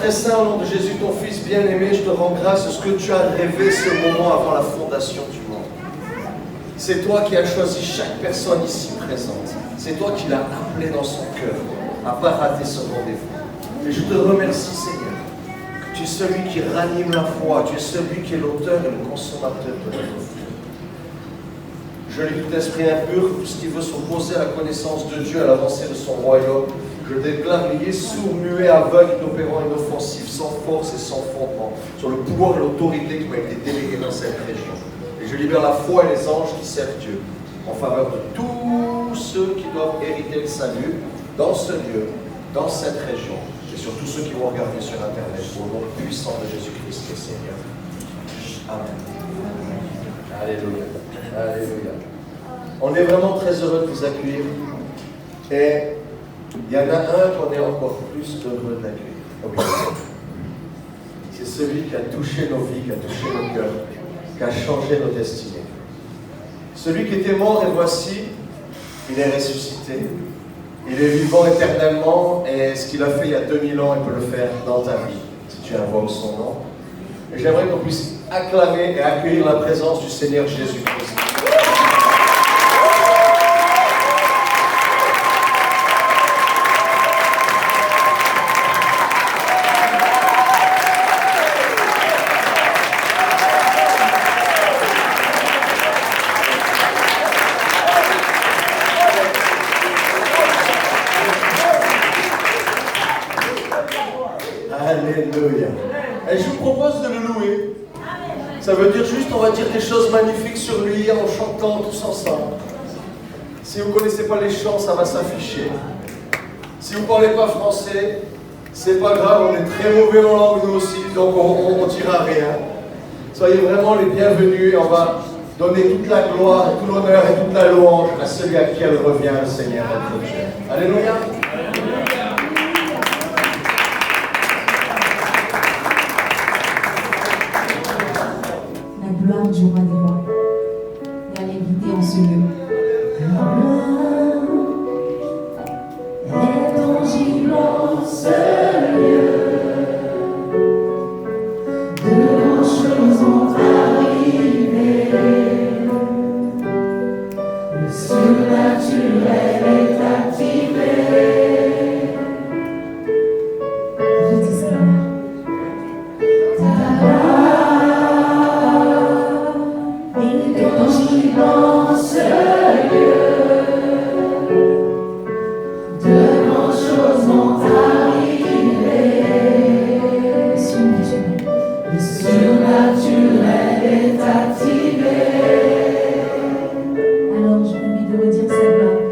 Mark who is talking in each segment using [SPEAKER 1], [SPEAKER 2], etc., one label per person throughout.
[SPEAKER 1] très saint, au nom de Jésus, ton Fils bien-aimé, je te rends grâce de ce que tu as rêvé ce moment avant la fondation du monde. C'est toi qui as choisi chaque personne ici présente. C'est toi qui l'as appelé dans son cœur, à ne pas rater ce rendez-vous. Et je te remercie, Seigneur, que tu es celui qui ranime la foi, tu es celui qui est l'auteur et le consommateur de notre foi. Je lis tout esprit impur, tout ce qui veut s'opposer à la connaissance de Dieu, à l'avancée de son royaume. Je déclare lié, sourd, muet, aveugle, inopérant, inoffensif, sans force et sans fondement, sur le pouvoir et l'autorité qui m'a été délégué dans cette région. Et je libère la foi et les anges qui servent Dieu en faveur de tous ceux qui doivent hériter le salut dans ce lieu, dans cette région, et sur tous ceux qui vont regarder sur Internet, au nom puissant de Jésus-Christ le Seigneur. Amen. Alléluia. Alléluia. On est vraiment très heureux de vous accueillir. Et il y en a un qu'on est encore plus heureux d'accueillir. C'est celui qui a touché nos vies, qui a touché nos cœurs, qui a changé nos destinées. Celui qui était mort et voici, il est ressuscité. Il est vivant éternellement et ce qu'il a fait il y a 2000 ans, il peut le faire dans ta vie, si tu invoques son nom. Et j'aimerais qu'on puisse acclamer et accueillir la présence du Seigneur Jésus-Christ. Alléluia. Et je vous propose de le louer. Ça veut dire juste, on va dire des choses magnifiques sur lui en chantant tous ensemble. Si vous ne connaissez pas les chants, ça va s'afficher. Si vous ne parlez pas français, c'est pas grave, on est très mauvais en langue nous aussi, donc on ne dira rien. Soyez vraiment les bienvenus et on va donner toute la gloire, tout l'honneur et toute la louange à celui à qui elle revient, le Seigneur notre Dieu. Alléluia.
[SPEAKER 2] La gloire du roi des rois. Et allez guider en ce lieu.
[SPEAKER 3] Est tangible en ce lieu. De grandes choses vont arriver. Le surnaturel est activé.
[SPEAKER 2] Dites cela.
[SPEAKER 3] Ta gloire est tangible en ce lieu. De grandes choses vont arriver. Le surnaturel est activé.
[SPEAKER 2] Alors je vous invite de redire sa gloire.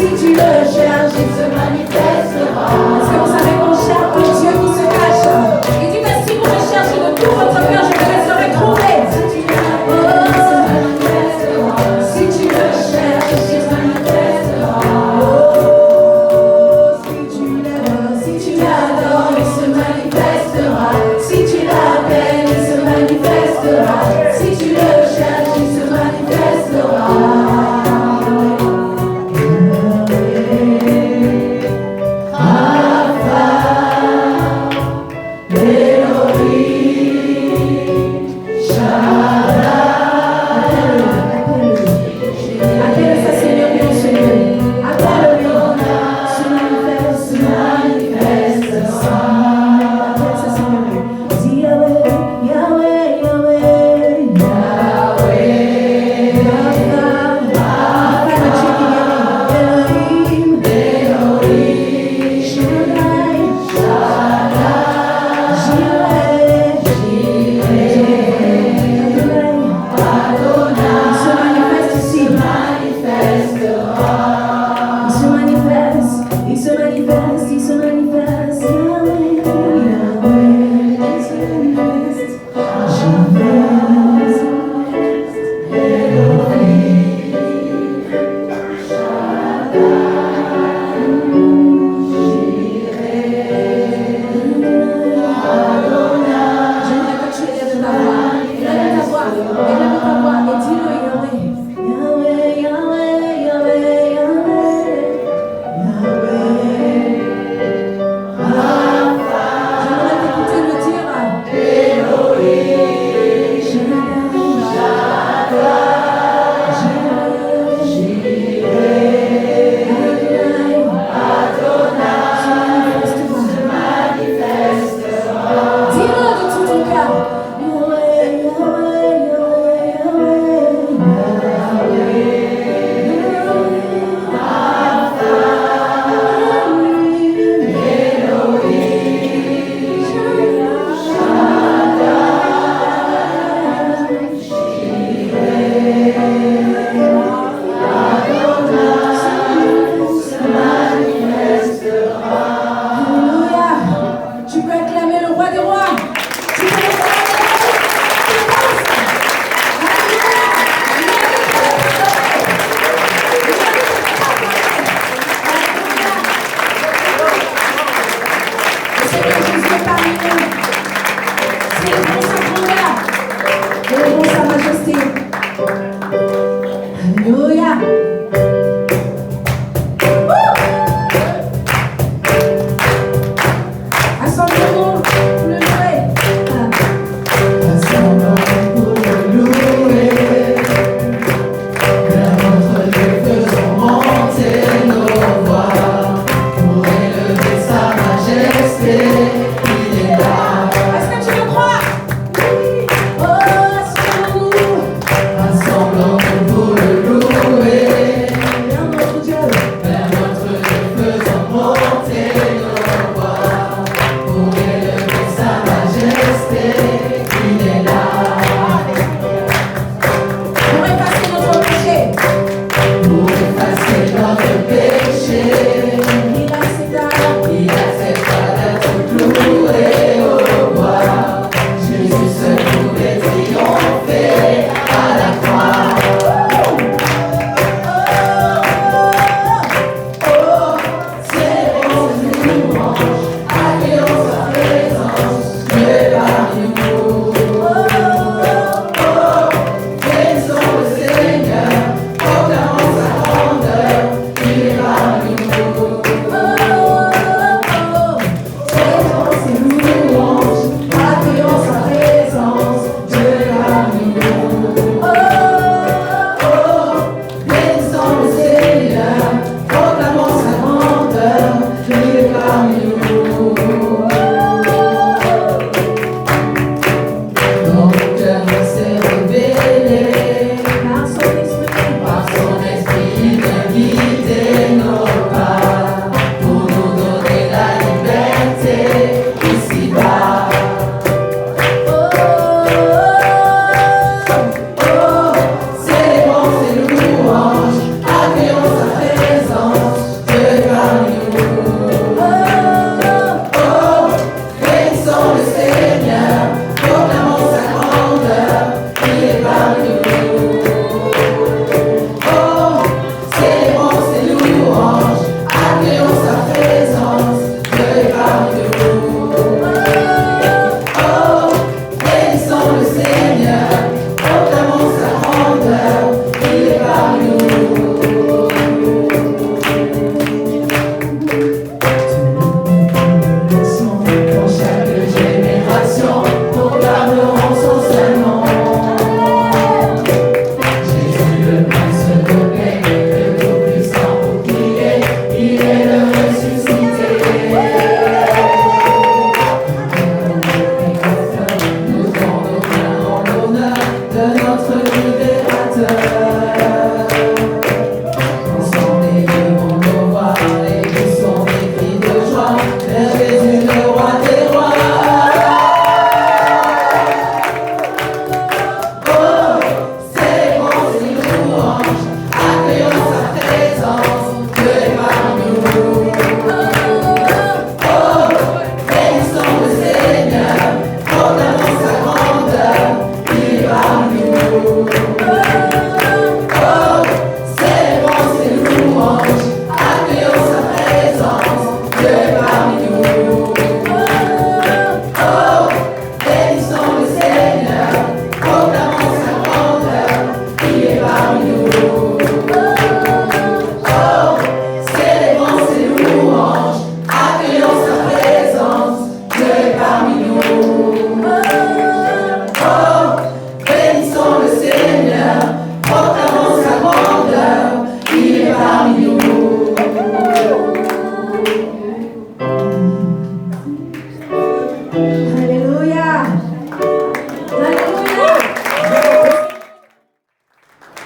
[SPEAKER 3] Si tu le cherches,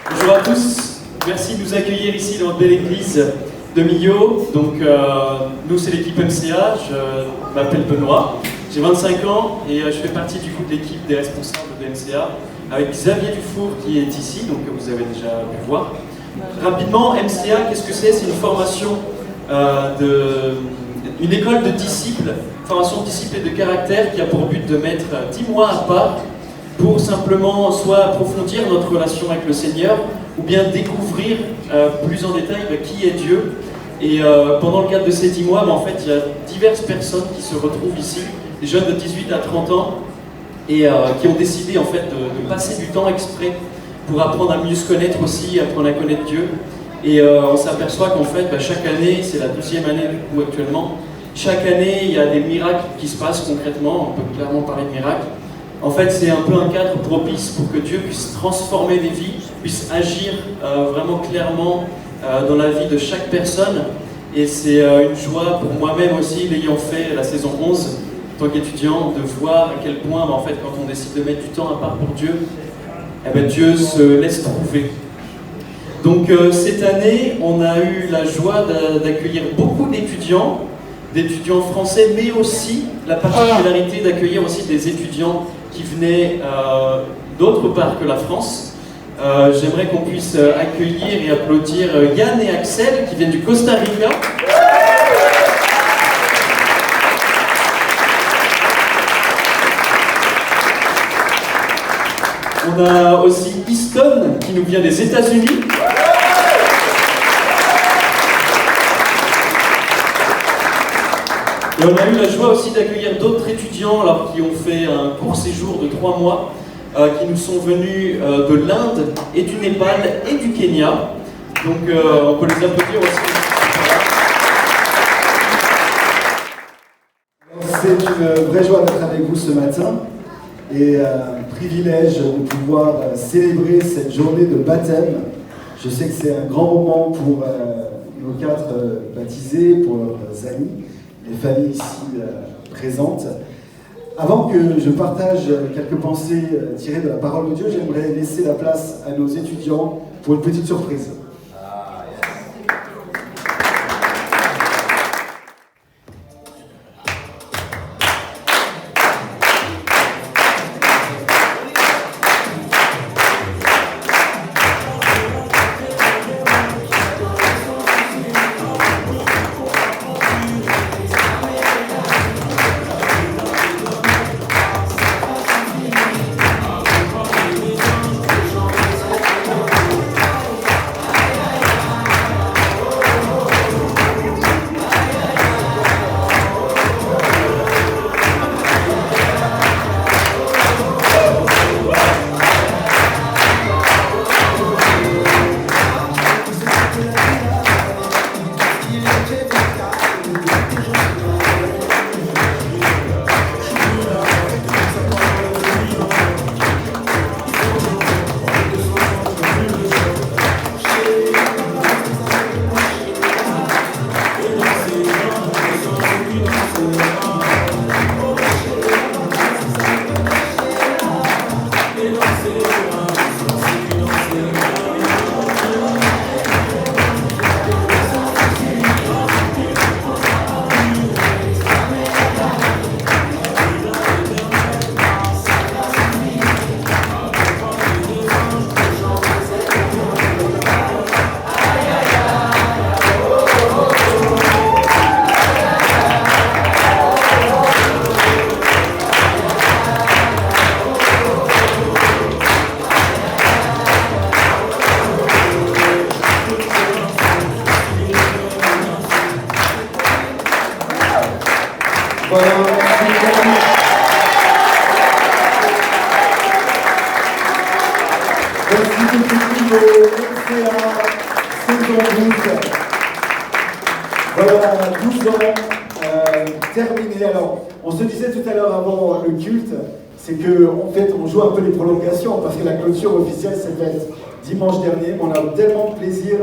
[SPEAKER 4] Bonjour à tous, merci de nous accueillir ici dans la belle église de Millau. Donc nous c'est l'équipe MCA, je m'appelle Benoît, j'ai 25 ans et je fais partie du coup de l'équipe des responsables de MCA avec Xavier Dufour qui est ici, donc vous avez déjà pu voir. Rapidement, MCA, qu'est-ce que c'est? C'est une formation, une école de disciples, formation de disciples et de caractère qui a pour but de mettre 10 mois à part pour simplement soit approfondir notre relation avec le Seigneur ou bien découvrir plus en détail qui est Dieu. Et pendant le cadre de ces 10 mois, en fait, il y a diverses personnes qui se retrouvent ici, des jeunes de 18 à 30 ans, et qui ont décidé en fait de passer du temps exprès pour apprendre à mieux se connaître aussi, apprendre à connaître Dieu. Et on s'aperçoit qu'en fait, chaque année, c'est la 12e année du coup actuellement, chaque année il y a des miracles qui se passent concrètement, on peut clairement parler de miracles. En fait, c'est un peu un cadre propice pour que Dieu puisse transformer des vies, puisse agir vraiment clairement dans la vie de chaque personne. Et c'est une joie pour moi-même aussi, l'ayant fait la saison 11, en tant qu'étudiant, de voir à quel point, en fait, quand on décide de mettre du temps à part pour Dieu, Dieu se laisse trouver. Donc cette année, on a eu la joie d'accueillir beaucoup d'étudiants français, mais aussi la particularité d'accueillir aussi des étudiants qui venaient d'autre part que la France. J'aimerais qu'on puisse accueillir et applaudir Yann et Axel qui viennent du Costa Rica. On a aussi Easton qui nous vient des États-Unis. Et on a eu la joie aussi d'accueillir d'autres étudiants alors, qui ont fait un court séjour de 3 mois, qui nous sont venus de l'Inde et du Népal et du Kenya. Donc on peut les applaudir aussi.
[SPEAKER 5] C'est une vraie joie d'être avec vous ce matin et un privilège de pouvoir célébrer cette journée de baptême. Je sais que c'est un grand moment pour nos 4 baptisés, pour leurs amis, les familles ici présentes. Avant que je partage quelques pensées tirées de la parole de Dieu, j'aimerais laisser la place à nos étudiants pour une petite surprise. Voilà, merci. Merci toute l'équipe au MCA saison 12. Voilà, 12 ans terminés. Alors, on se disait tout à l'heure avant le culte, c'est qu'en fait, on joue un peu les prolongations parce que la clôture officielle s'est faite dimanche dernier. Mais on a tellement de plaisir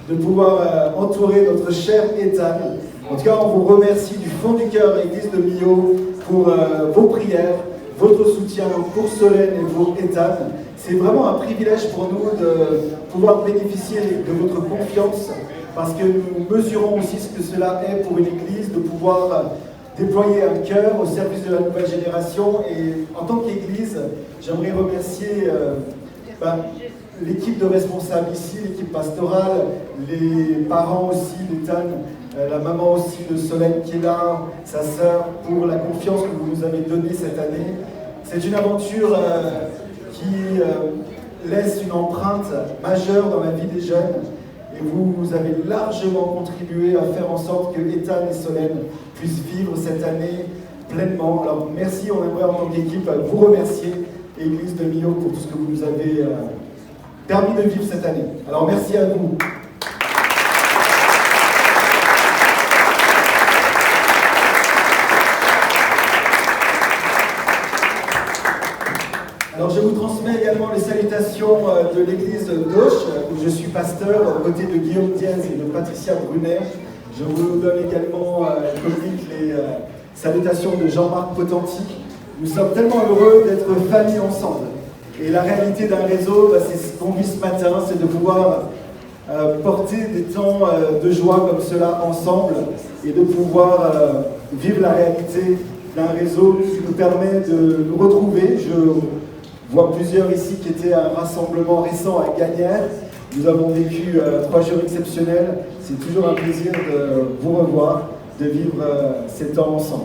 [SPEAKER 5] de pouvoir entourer notre cher Ethan. En tout cas, on vous remercie du fond du cœur, Église de Millau, pour vos prières, votre soutien pour Solène et pour Ethan. C'est vraiment un privilège pour nous de pouvoir bénéficier de votre confiance parce que nous mesurons aussi ce que cela est pour une Église, de pouvoir déployer un cœur au service de la nouvelle génération. Et en tant qu'Église, j'aimerais remercier l'équipe de responsables ici, l'équipe pastorale, les parents aussi, d'Ethan, la maman aussi de Solène qui est là, sa sœur, pour la confiance que vous nous avez donnée cette année. C'est une aventure qui laisse une empreinte majeure dans la vie des jeunes et vous avez largement contribué à faire en sorte que Ethan et Solène puissent vivre cette année pleinement. Alors merci, on aimerait en tant qu'équipe vous remercier, Église de Millau, pour tout ce que vous nous avez permis de vivre cette année. Alors merci à vous. Alors je vous transmets également les salutations de l'église d'Auch, où je suis pasteur, aux côtés de Guillaume Diaz et de Patricia Brunet. Je vous donne également, communique les salutations de Jean-Marc Potenti. Nous sommes tellement heureux d'être famille ensemble. Et la réalité d'un réseau, c'est ce qu'on vit ce matin, c'est de pouvoir porter des temps de joie comme cela ensemble et de pouvoir vivre la réalité d'un réseau qui nous permet de nous retrouver. Je vois plusieurs ici qui étaient à un rassemblement récent à Gagnères. Nous avons vécu 3 jours exceptionnels. C'est toujours un plaisir de vous revoir, de vivre ces temps ensemble.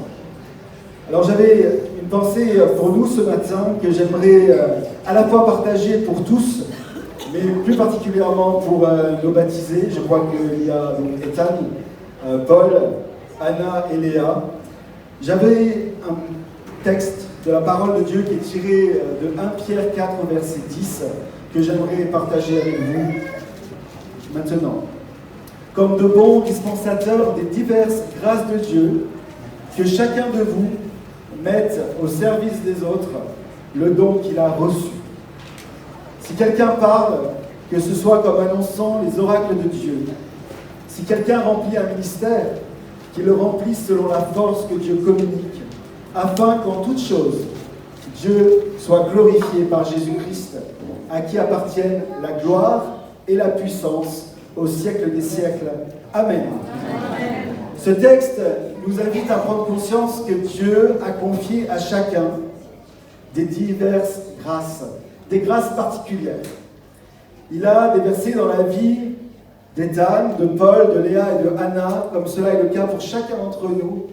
[SPEAKER 5] Alors j'avais une pensée pour nous ce matin que j'aimerais à la fois partager pour tous, mais plus particulièrement pour nos baptisés. Je crois qu'il y a donc Ethan, Paul, Anna et Léa. J'avais un texte de la parole de Dieu qui est tiré de 1 Pierre 4, verset 10, que j'aimerais partager avec vous maintenant. Comme de bons dispensateurs des diverses grâces de Dieu, que chacun de vous mette au service des autres le don qu'il a reçu. Si quelqu'un parle, que ce soit comme annonçant les oracles de Dieu. Si quelqu'un remplit un ministère, qu'il le remplisse selon la force que Dieu communique, afin qu'en toute chose, Dieu soit glorifié par Jésus-Christ, à qui appartiennent la gloire et la puissance au siècle des siècles. Amen. Amen. Ce texte nous invite à prendre conscience que Dieu a confié à chacun des diverses grâces, des grâces particulières. Il a déversé dans la vie d'Ethan, de Paul, de Léa et de Anna, comme cela est le cas pour chacun d'entre nous,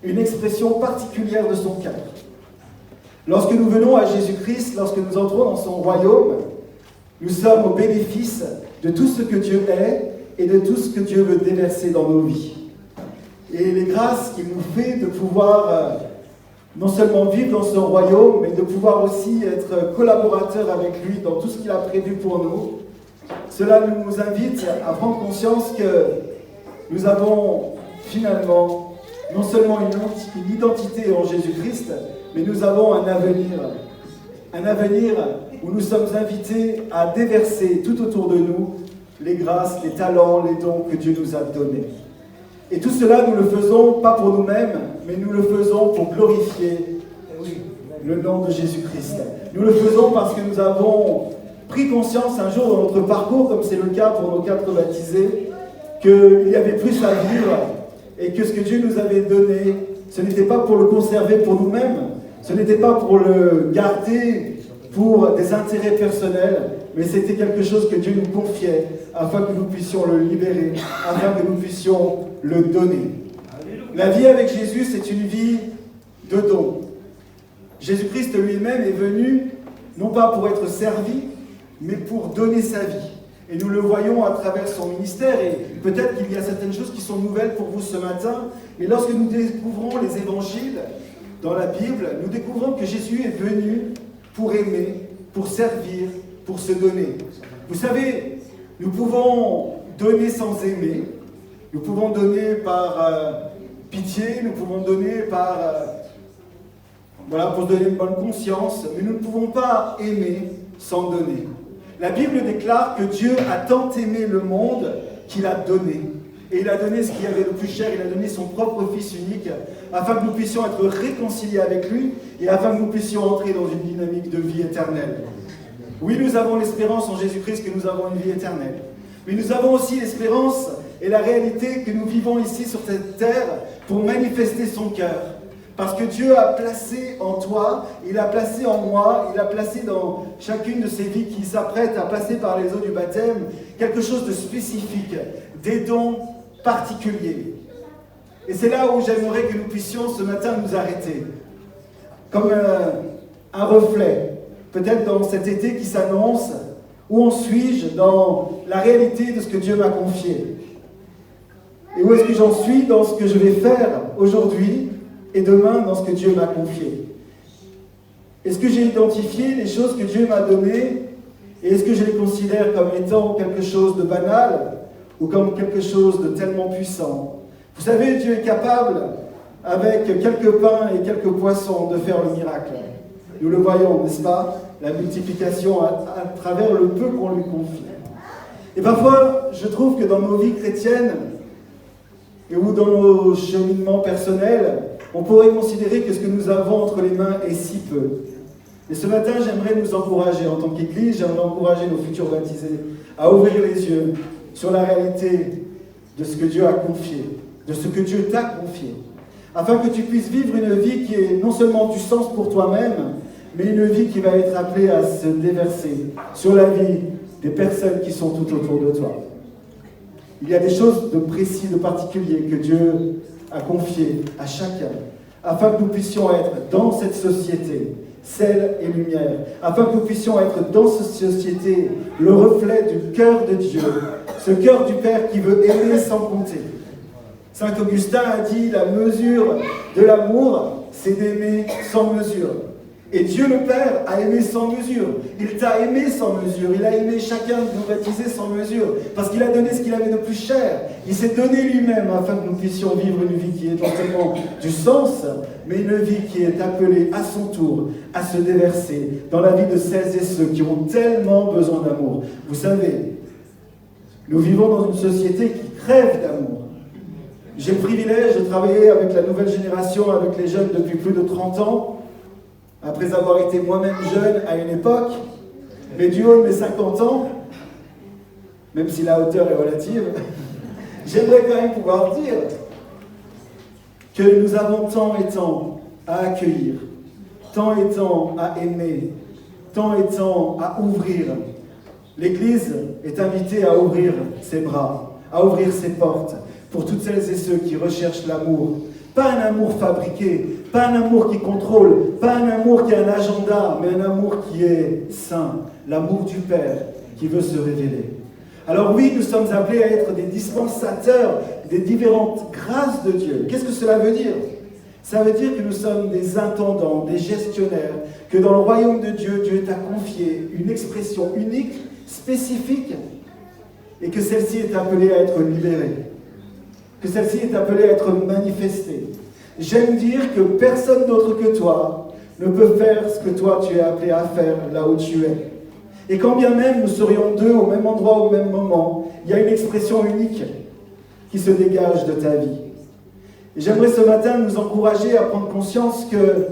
[SPEAKER 5] une expression particulière de son cœur. Lorsque nous venons à Jésus-Christ, lorsque nous entrons dans son royaume, nous sommes au bénéfice de tout ce que Dieu est et de tout ce que Dieu veut déverser dans nos vies. Et les grâces qu'il nous fait de pouvoir non seulement vivre dans son royaume, mais de pouvoir aussi être collaborateurs avec lui dans tout ce qu'il a prévu pour nous, cela nous invite à prendre conscience que nous avons finalement non seulement une identité en Jésus-Christ, mais nous avons un avenir où nous sommes invités à déverser tout autour de nous les grâces, les talents, les dons que Dieu nous a donnés. Et tout cela, nous le faisons pas pour nous-mêmes, mais nous le faisons pour glorifier le nom de Jésus-Christ. Nous le faisons parce que nous avons pris conscience un jour dans notre parcours, comme c'est le cas pour nos 4 baptisés, qu'il y avait plus à vivre et que ce que Dieu nous avait donné, ce n'était pas pour le conserver pour nous-mêmes, ce n'était pas pour le garder pour des intérêts personnels, mais c'était quelque chose que Dieu nous confiait afin que nous puissions le libérer, afin que nous puissions le donner. La vie avec Jésus, c'est une vie de don. Jésus-Christ lui-même est venu, non pas pour être servi, mais pour donner sa vie. Et nous le voyons à travers son ministère, et peut-être qu'il y a certaines choses qui sont nouvelles pour vous ce matin, mais lorsque nous découvrons les évangiles dans la Bible, nous découvrons que Jésus est venu pour aimer, pour servir, pour se donner. Vous savez, nous pouvons donner sans aimer, nous pouvons donner par pitié, nous pouvons donner par... pour se donner une bonne conscience, mais nous ne pouvons pas aimer sans donner. La Bible déclare que Dieu a tant aimé le monde qu'il a donné. Et il a donné ce qu'il y avait de plus cher, il a donné son propre Fils unique, afin que nous puissions être réconciliés avec lui, et afin que nous puissions entrer dans une dynamique de vie éternelle. Oui, nous avons l'espérance en Jésus-Christ que nous avons une vie éternelle. Mais nous avons aussi l'espérance et la réalité que nous vivons ici sur cette terre pour manifester son cœur. Parce que Dieu a placé en toi, il a placé en moi, il a placé dans chacune de ces vies qui s'apprêtent à passer par les eaux du baptême quelque chose de spécifique, des dons particuliers. Et c'est là où j'aimerais que nous puissions ce matin nous arrêter. Comme un reflet, peut-être dans cet été qui s'annonce, où en suis-je dans la réalité de ce que Dieu m'a confié? Et où est-ce que j'en suis dans ce que je vais faire aujourd'hui et demain dans ce que Dieu m'a confié? Est-ce que j'ai identifié les choses que Dieu m'a données et est-ce que je les considère comme étant quelque chose de banal ou comme quelque chose de tellement puissant? Vous savez, Dieu est capable, avec quelques pains et quelques poissons, de faire le miracle. Nous le voyons, n'est-ce pas? La multiplication à travers le peu qu'on lui confie. Et parfois, je trouve que dans nos vies chrétiennes et ou dans nos cheminements personnels, on pourrait considérer que ce que nous avons entre les mains est si peu. Et ce matin, j'aimerais nous encourager en tant qu'Église, j'aimerais encourager nos futurs baptisés à ouvrir les yeux sur la réalité de ce que Dieu a confié, de ce que Dieu t'a confié, afin que tu puisses vivre une vie qui est non seulement du sens pour toi-même, mais une vie qui va être appelée à se déverser sur la vie des personnes qui sont tout autour de toi. Il y a des choses de précis, de particulier que Dieu a confiées à chacun, afin que nous puissions être dans cette société, sel et lumière, afin que nous puissions être dans cette société le reflet du cœur de Dieu, ce cœur du Père qui veut aimer sans compter. Saint Augustin a dit, la mesure de l'amour, c'est d'aimer sans mesure. Et Dieu le Père a aimé sans mesure. Il t'a aimé sans mesure. Il a aimé chacun de nous baptiser sans mesure. Parce qu'il a donné ce qu'il avait de plus cher. Il s'est donné lui-même afin que nous puissions vivre une vie qui est non seulement du sens, mais une vie qui est appelée à son tour à se déverser dans la vie de celles et ceux qui ont tellement besoin d'amour. Vous savez, nous vivons dans une société qui crève d'amour. J'ai le privilège de travailler avec la nouvelle génération, avec les jeunes depuis plus de 30 ans. Après avoir été moi-même jeune à une époque, mais du haut de mes 50 ans, même si la hauteur est relative, j'aimerais quand même pouvoir dire que nous avons tant et tant à accueillir, tant et tant à aimer, tant et tant à ouvrir. L'Église est invitée à ouvrir ses bras, à ouvrir ses portes pour toutes celles et ceux qui recherchent l'amour. Pas un amour fabriqué, pas un amour qui contrôle, pas un amour qui a un agenda, mais un amour qui est saint, l'amour du Père qui veut se révéler. Alors oui, nous sommes appelés à être des dispensateurs des différentes grâces de Dieu. Qu'est-ce que cela veut dire? Ça veut dire que nous sommes des intendants, des gestionnaires, que dans le royaume de Dieu, Dieu t'a confié une expression unique, spécifique, et que celle-ci est appelée à être libérée, que celle-ci est appelée à être manifestée. J'aime dire que personne d'autre que toi ne peut faire ce que toi tu es appelé à faire là où tu es. Et quand bien même nous serions deux au même endroit au même moment, il y a une expression unique qui se dégage de ta vie. Et j'aimerais ce matin nous encourager à prendre conscience que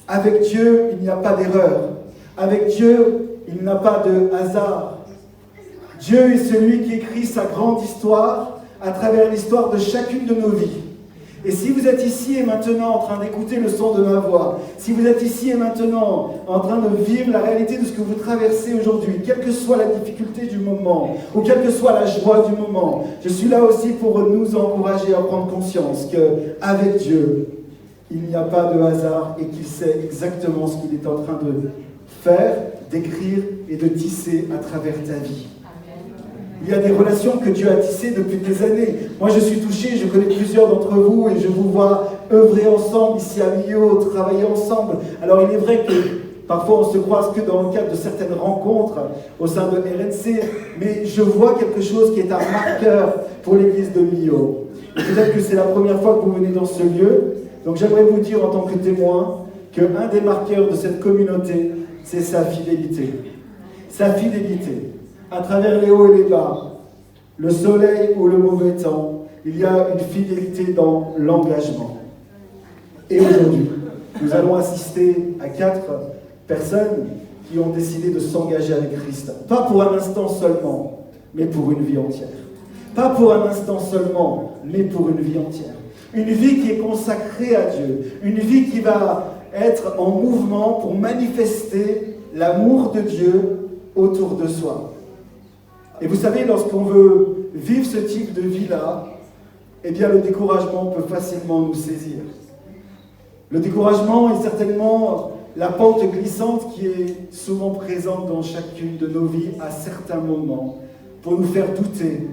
[SPEAKER 5] avec Dieu, il n'y a pas d'erreur. Avec Dieu, il n'y a pas de hasard. Dieu est celui qui écrit sa grande histoire à travers l'histoire de chacune de nos vies. Et si vous êtes ici et maintenant en train d'écouter le son de ma voix, si vous êtes ici et maintenant en train de vivre la réalité de ce que vous traversez aujourd'hui, quelle que soit la difficulté du moment, ou quelle que soit la joie du moment, je suis là aussi pour nous encourager à prendre conscience qu'avec Dieu, il n'y a pas de hasard et qu'il sait exactement ce qu'il est en train de faire, d'écrire et de tisser à travers ta vie. Il y a des relations que Dieu a tissées depuis des années. Moi, je suis touché, je connais plusieurs d'entre vous et je vous vois œuvrer ensemble ici à Millau, travailler ensemble. Alors, il est vrai que parfois, on se croise que dans le cadre de certaines rencontres au sein de RNC, mais je vois quelque chose qui est un marqueur pour l'église de Millau. Peut-être que c'est la première fois que vous venez dans ce lieu. Donc, j'aimerais vous dire en tant que témoin qu'un des marqueurs de cette communauté, c'est sa fidélité. Sa fidélité. À travers les hauts et les bas, le soleil ou le mauvais temps, il y a une fidélité dans l'engagement. Et aujourd'hui, nous allons assister à 4 personnes qui ont décidé de s'engager avec Christ. Pas pour un instant seulement, mais pour une vie entière. Pas pour un instant seulement, mais pour une vie entière. Une vie qui est consacrée à Dieu. Une vie qui va être en mouvement pour manifester l'amour de Dieu autour de soi. Et vous savez, lorsqu'on veut vivre ce type de vie-là, eh bien le découragement peut facilement nous saisir. Le découragement est certainement la pente glissante qui est souvent présente dans chacune de nos vies à certains moments pour nous faire douter.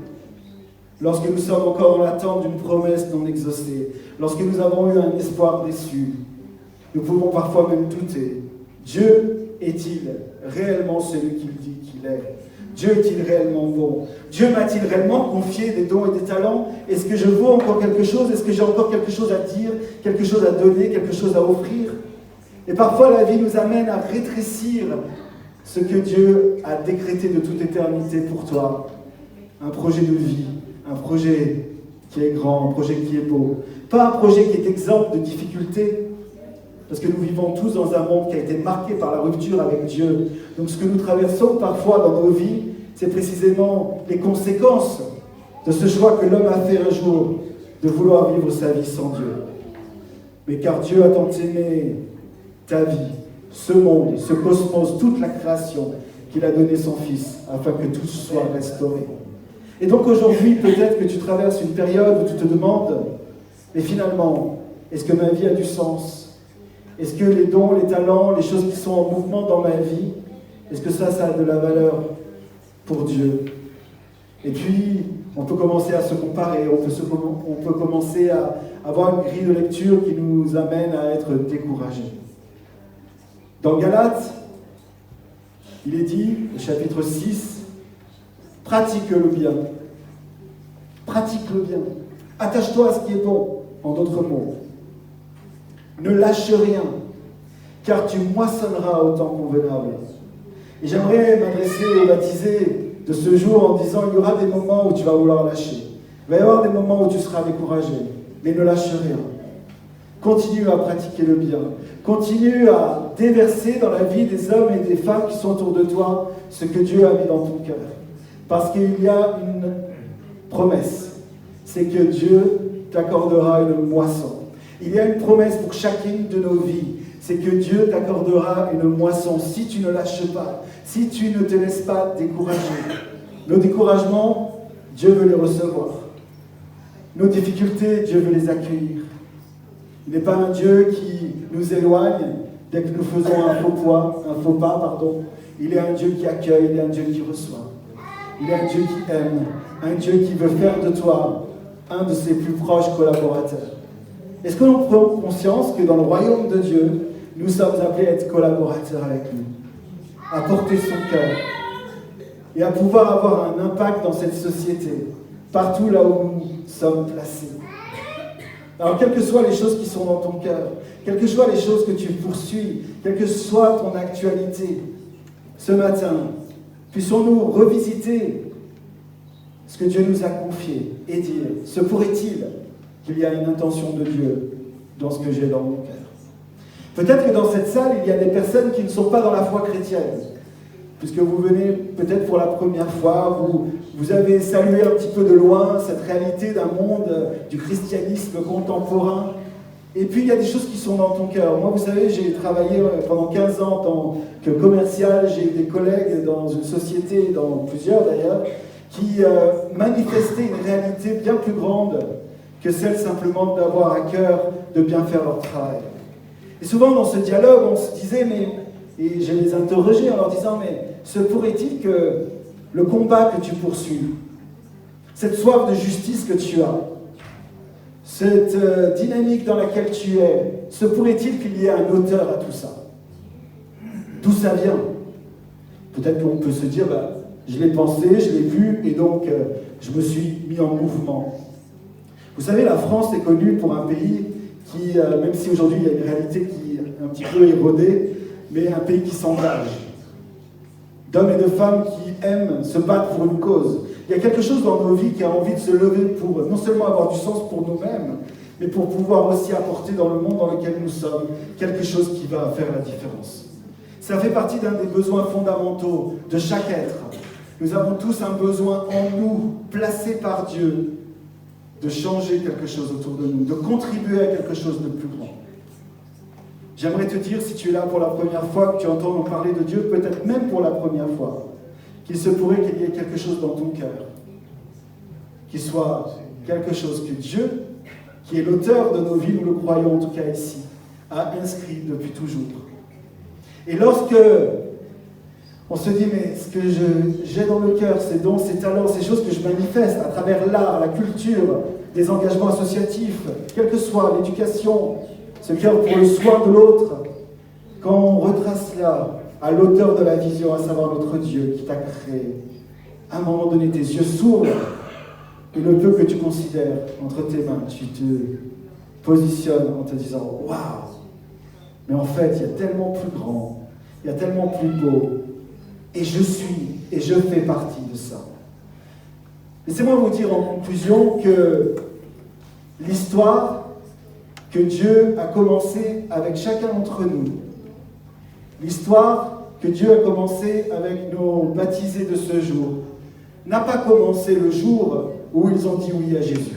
[SPEAKER 5] Lorsque nous sommes encore dans l'attente d'une promesse non exaucée, lorsque nous avons eu un espoir déçu, nous pouvons parfois même douter. Dieu est-il réellement celui qu'il dit qu'il est? Dieu est-il réellement bon? Dieu m'a-t-il réellement confié des dons et des talents? Est-ce que je vaux encore quelque chose? Est-ce que j'ai encore quelque chose à dire, quelque chose à donner, quelque chose à offrir? Et parfois la vie nous amène à rétrécir ce que Dieu a décrété de toute éternité pour toi. Un projet de vie, un projet qui est grand, un projet qui est beau. Pas un projet qui est exempt de difficultés, parce que nous vivons tous dans un monde qui a été marqué par la rupture avec Dieu. Donc ce que nous traversons parfois dans nos vies, c'est précisément les conséquences de ce choix que l'homme a fait un jour, de vouloir vivre sa vie sans Dieu. Mais car Dieu a tant aimé ta vie, ce monde, ce cosmos, toute la création, qu'il a donné son Fils, afin que tout soit restauré. Et donc aujourd'hui, peut-être que tu traverses une période où tu te demandes, mais finalement, est-ce que ma vie a du sens? Est-ce que les dons, les talents, les choses qui sont en mouvement dans ma vie, est-ce que ça a de la valeur pour Dieu? Et puis, on peut commencer à se comparer, on peut commencer à avoir une grille de lecture qui nous amène à être découragés. Dans Galates, il est dit, au chapitre 6, pratique le bien. Pratique le bien. Attache-toi à ce qui est bon, en d'autres mots. Ne lâche rien, car tu moissonneras au temps convenable. Et j'aimerais m'adresser aux baptisés de ce jour en disant, il y aura des moments où tu vas vouloir lâcher. Il va y avoir des moments où tu seras découragé, mais ne lâche rien. Continue à pratiquer le bien. Continue à déverser dans la vie des hommes et des femmes qui sont autour de toi ce que Dieu a mis dans ton cœur. Parce qu'il y a une promesse, c'est que Dieu t'accordera une moisson. Il y a une promesse pour chacune de nos vies, c'est que Dieu t'accordera une moisson si tu ne lâches pas, si tu ne te laisses pas décourager. Nos découragements, Dieu veut les recevoir. Nos difficultés, Dieu veut les accueillir. Il n'est pas un Dieu qui nous éloigne dès que nous faisons un faux pas. Il est un Dieu qui accueille, il est un Dieu qui reçoit. Il est un Dieu qui aime, un Dieu qui veut faire de toi un de ses plus proches collaborateurs. Est-ce que l'on prend conscience que dans le royaume de Dieu, nous sommes appelés à être collaborateurs avec lui, à porter son cœur et à pouvoir avoir un impact dans cette société, partout là où nous sommes placés? Alors, quelles que soient les choses qui sont dans ton cœur, quelles que soient les choses que tu poursuis, quelle que soit ton actualité, ce matin, puissions-nous revisiter ce que Dieu nous a confié et dire, se pourrait-il qu'il y a une intention de Dieu dans ce que j'ai dans mon cœur? Peut-être que dans cette salle, il y a des personnes qui ne sont pas dans la foi chrétienne, puisque vous venez peut-être pour la première fois, vous avez salué un petit peu de loin cette réalité d'un monde du christianisme contemporain. Et puis il y a des choses qui sont dans ton cœur. Moi, vous savez, j'ai travaillé pendant 15 ans en tant que commercial, j'ai eu des collègues dans une société, dans plusieurs d'ailleurs, qui manifestaient une réalité bien plus grande que celle simplement d'avoir à cœur de bien faire leur travail. Et souvent dans ce dialogue, on se disait, et je les interrogeais en leur disant, mais se pourrait-il que le combat que tu poursuis, cette soif de justice que tu as, cette dynamique dans laquelle tu es, se pourrait-il qu'il y ait un auteur à tout ça? D'où ça vient? Peut-être qu'on peut se dire, je l'ai pensé, je l'ai vu, et donc je me suis mis en mouvement. Vous savez, la France est connue pour un pays qui, même si aujourd'hui il y a une réalité qui est un petit peu érodée, mais un pays qui s'engage. D'hommes et de femmes qui aiment se battre pour une cause. Il y a quelque chose dans nos vies qui a envie de se lever pour non seulement avoir du sens pour nous-mêmes, mais pour pouvoir aussi apporter dans le monde dans lequel nous sommes quelque chose qui va faire la différence. Ça fait partie d'un des besoins fondamentaux de chaque être. Nous avons tous un besoin en nous, placé par Dieu, de changer quelque chose autour de nous, de contribuer à quelque chose de plus grand. J'aimerais te dire, si tu es là pour la première fois, que tu entends parler de Dieu, peut-être même pour la première fois, qu'il se pourrait qu'il y ait quelque chose dans ton cœur, qui soit quelque chose que Dieu, qui est l'auteur de nos vies, nous le croyons en tout cas ici, a inscrit depuis toujours. Et lorsque on se dit, mais ce que j'ai dans le cœur, ces dons, ces talents, ces choses que je manifeste à travers l'art, la culture, des engagements associatifs, quelle que soit l'éducation, ce cœur pour le soin de l'autre, quand on retrace cela à l'auteur de la vision, à savoir notre Dieu qui t'a créé, à un moment donné, tes yeux s'ouvrent et le peu que tu considères entre tes mains, tu te positionnes en te disant « Waouh !» Mais en fait, il y a tellement plus grand, il y a tellement plus beau, et je suis, et je fais partie de ça. Laissez-moi vous dire en conclusion que l'histoire que Dieu a commencé avec chacun d'entre nous, l'histoire que Dieu a commencé avec nos baptisés de ce jour, n'a pas commencé le jour où ils ont dit oui à Jésus.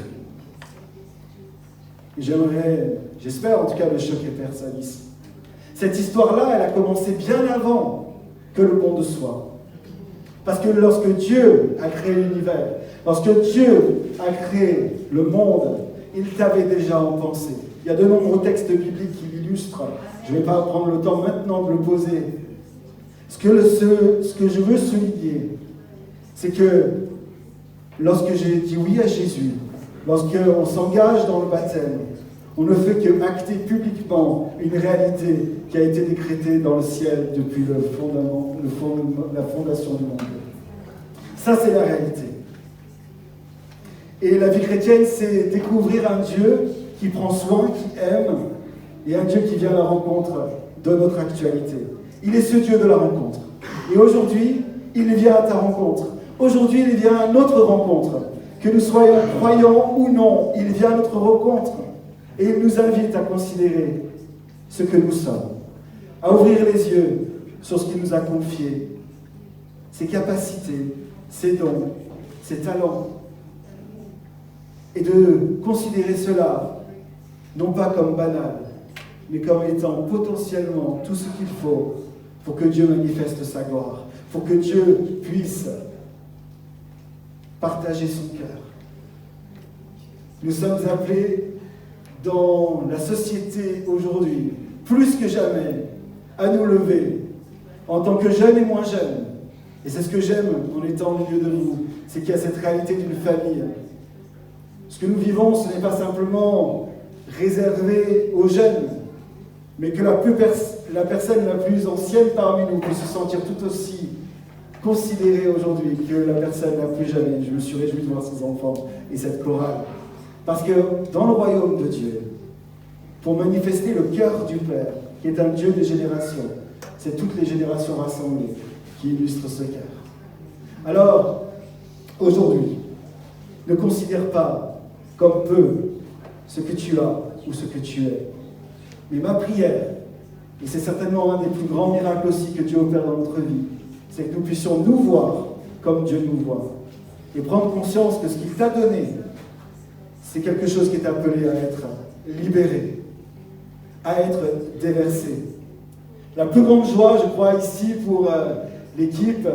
[SPEAKER 5] J'espère en tout cas ne choquer personne ici. Cette histoire-là, elle a commencé bien avant que le monde soit. Parce que lorsque Dieu a créé l'univers, lorsque Dieu a créé le monde, il t'avait déjà en pensée. Il y a de nombreux textes bibliques qui l'illustrent. Je ne vais pas prendre le temps maintenant de le poser. Ce que je veux souligner, c'est que lorsque j'ai dit oui à Jésus, lorsqu'on s'engage dans le baptême, on ne fait que acter publiquement une réalité qui a été décrétée dans le ciel depuis la fondation du monde. Ça, c'est la réalité. Et la vie chrétienne, c'est découvrir un Dieu qui prend soin, qui aime, et un Dieu qui vient à la rencontre de notre actualité. Il est ce Dieu de la rencontre. Et aujourd'hui, il vient à ta rencontre. Aujourd'hui, il vient à notre rencontre. Que nous soyons croyants ou non, il vient à notre rencontre. Et il nous invite à considérer ce que nous sommes, à ouvrir les yeux sur ce qu'il nous a confié, ses capacités, ses dons, ses talents, et de considérer cela non pas comme banal, mais comme étant potentiellement tout ce qu'il faut pour que Dieu manifeste sa gloire, pour que Dieu puisse partager son cœur. Nous sommes appelés dans la société aujourd'hui, plus que jamais, à nous lever en tant que jeunes et moins jeunes. Et c'est ce que j'aime en étant au milieu de vous, c'est qu'il y a cette réalité d'une famille. Ce que nous vivons, ce n'est pas simplement réservé aux jeunes, mais que la personne la plus ancienne parmi nous peut se sentir tout aussi considérée aujourd'hui que la personne la plus jeune. Je me suis réjoui de voir ces enfants et cette chorale. Parce que dans le royaume de Dieu, pour manifester le cœur du Père, qui est un Dieu des générations, c'est toutes les générations rassemblées qui illustrent ce cœur. Alors, aujourd'hui, ne considère pas comme peu ce que tu as ou ce que tu es. Mais ma prière, et c'est certainement un des plus grands miracles aussi que Dieu opère dans notre vie, c'est que nous puissions nous voir comme Dieu nous voit. Et prendre conscience que ce qu'il t'a donné, c'est quelque chose qui est appelé à être libéré, à être déversé. La plus grande joie, je crois, ici pour l'équipe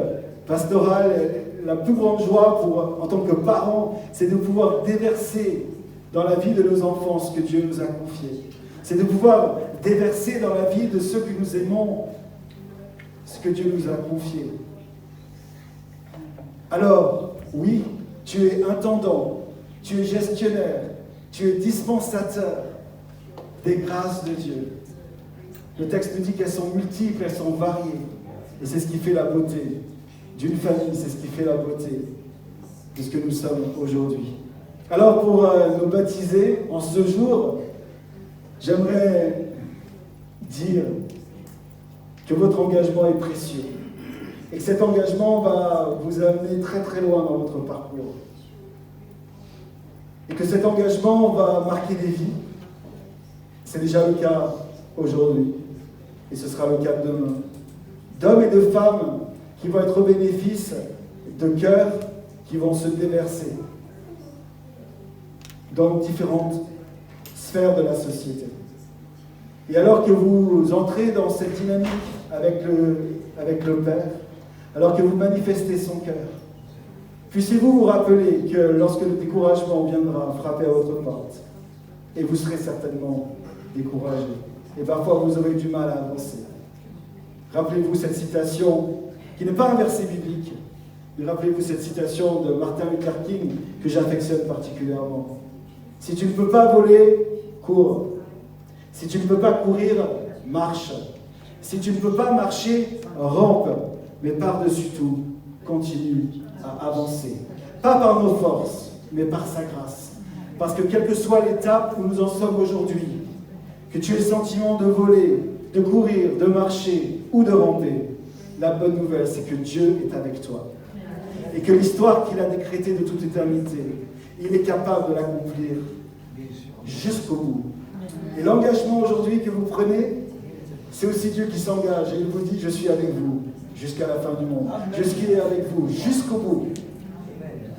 [SPEAKER 5] pastorale, la plus grande joie en tant que parents, c'est de pouvoir déverser dans la vie de nos enfants ce que Dieu nous a confié. C'est de pouvoir déverser dans la vie de ceux que nous aimons ce que Dieu nous a confié. Alors, oui, tu es intendant, tu es gestionnaire, tu es dispensateur des grâces de Dieu. Le texte nous dit qu'elles sont multiples, elles sont variées. Et c'est ce qui fait la beauté d'une famille, c'est ce qui fait la beauté de ce que nous sommes aujourd'hui. Alors pour nous baptiser en ce jour, j'aimerais dire que votre engagement est précieux et que cet engagement va vous amener très très loin dans votre parcours. Et que cet engagement va marquer des vies. C'est déjà le cas aujourd'hui et ce sera le cas demain. D'hommes et de femmes qui vont être au bénéfice de cœurs qui vont se déverser dans différentes sphères de la société. Et alors que vous entrez dans cette dynamique avec le Père, alors que vous manifestez son cœur, puissiez-vous vous rappeler que lorsque le découragement viendra frapper à votre porte, et vous serez certainement découragé, et parfois vous aurez du mal à avancer. Rappelez-vous cette citation, qui n'est pas un verset biblique, mais rappelez-vous cette citation de Martin Luther King que j'affectionne particulièrement. Si tu ne peux pas voler, cours. Si tu ne peux pas courir, marche. Si tu ne peux pas marcher, rampe. Mais par-dessus tout, continue à avancer. Pas par nos forces, mais par sa grâce. Parce que quelle que soit l'étape où nous en sommes aujourd'hui, que tu aies le sentiment de voler, de courir, de marcher ou de ramper, la bonne nouvelle, c'est que Dieu est avec toi. Et que l'histoire qu'il a décrétée de toute éternité, il est capable de l'accomplir jusqu'au bout. Et l'engagement aujourd'hui que vous prenez, c'est aussi Dieu qui s'engage et il vous dit, je suis avec vous jusqu'à la fin du monde. Je suis avec vous jusqu'au bout.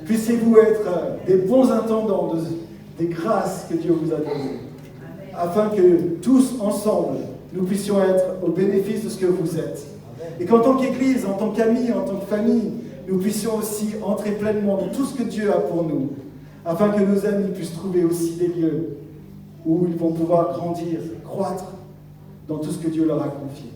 [SPEAKER 5] Puissiez-vous être des bons intendants des grâces que Dieu vous a données, afin que tous ensemble, nous puissions être au bénéfice de ce que vous êtes. Et qu'en tant qu'Église, en tant qu'amis, en tant que famille, nous puissions aussi entrer pleinement dans tout ce que Dieu a pour nous, afin que nos amis puissent trouver aussi des lieux où ils vont pouvoir grandir, croître dans tout ce que Dieu leur a confié.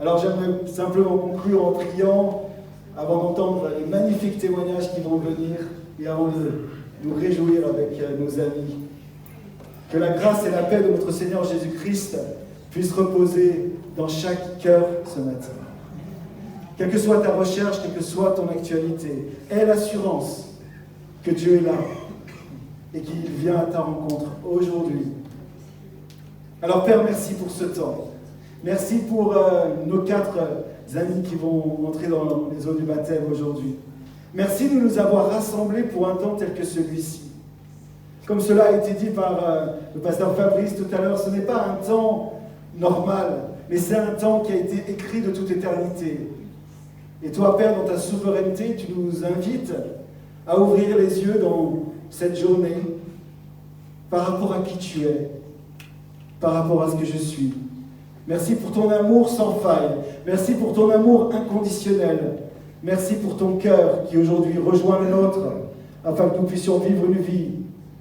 [SPEAKER 5] Alors j'aimerais simplement conclure en priant, avant d'entendre les magnifiques témoignages qui vont venir, et avant de nous réjouir avec nos amis. Que la grâce et la paix de notre Seigneur Jésus-Christ puissent reposer dans chaque cœur ce matin. Quelle que soit ta recherche, quelle que soit ton actualité, aie l'assurance que Dieu est là et qu'il vient à ta rencontre aujourd'hui. Alors Père, merci pour ce temps. Merci pour nos 4 amis qui vont entrer dans les eaux du baptême aujourd'hui. Merci de nous avoir rassemblés pour un temps tel que celui-ci. Comme cela a été dit par le pasteur Fabrice tout à l'heure, ce n'est pas un temps normal, mais c'est un temps qui a été écrit de toute éternité. Et toi, Père, dans ta souveraineté, tu nous invites à ouvrir les yeux dans cette journée par rapport à qui tu es, par rapport à ce que je suis. Merci pour ton amour sans faille. Merci pour ton amour inconditionnel. Merci pour ton cœur qui aujourd'hui rejoint le nôtre, afin que nous puissions vivre une vie,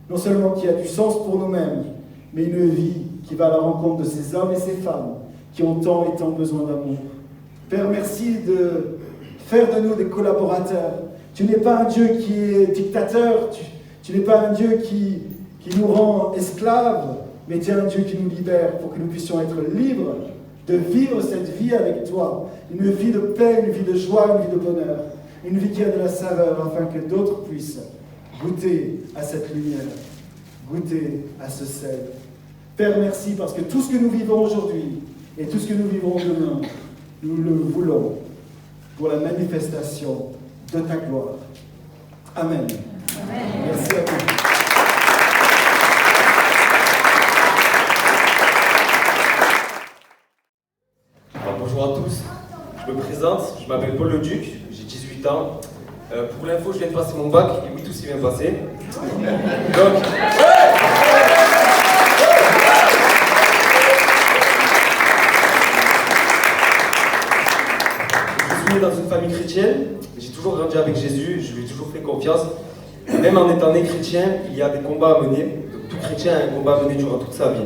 [SPEAKER 5] non seulement qui a du sens pour nous-mêmes, mais une vie qui va à la rencontre de ces hommes et ces femmes qui ont tant et tant besoin d'amour. Père, merci de faire de nous des collaborateurs. Tu n'es pas un Dieu qui est dictateur, tu n'es pas un Dieu qui nous rend esclaves, mais tu es un Dieu qui nous libère pour que nous puissions être libres de vivre cette vie avec toi. Une vie de paix, une vie de joie, une vie de bonheur. Une vie qui a de la saveur afin que d'autres puissent goûter à cette lumière, goûter à ce sel. Père, merci parce que tout ce que nous vivons aujourd'hui et tout ce que nous vivrons demain, nous le voulons pour la manifestation de ta gloire. Amen. Amen. Merci à vous.
[SPEAKER 6] Bonjour à tous, je me présente, je m'appelle Paul Leduc, j'ai 18 ans. Pour l'info, je viens de passer mon bac, et oui, tout s'est bien passé. Donc, je suis né dans une famille chrétienne, j'ai toujours grandi avec Jésus, je lui ai toujours fait confiance. Même en étant né chrétien, il y a des combats à mener. Donc, tout chrétien a un combat à mener durant toute sa vie.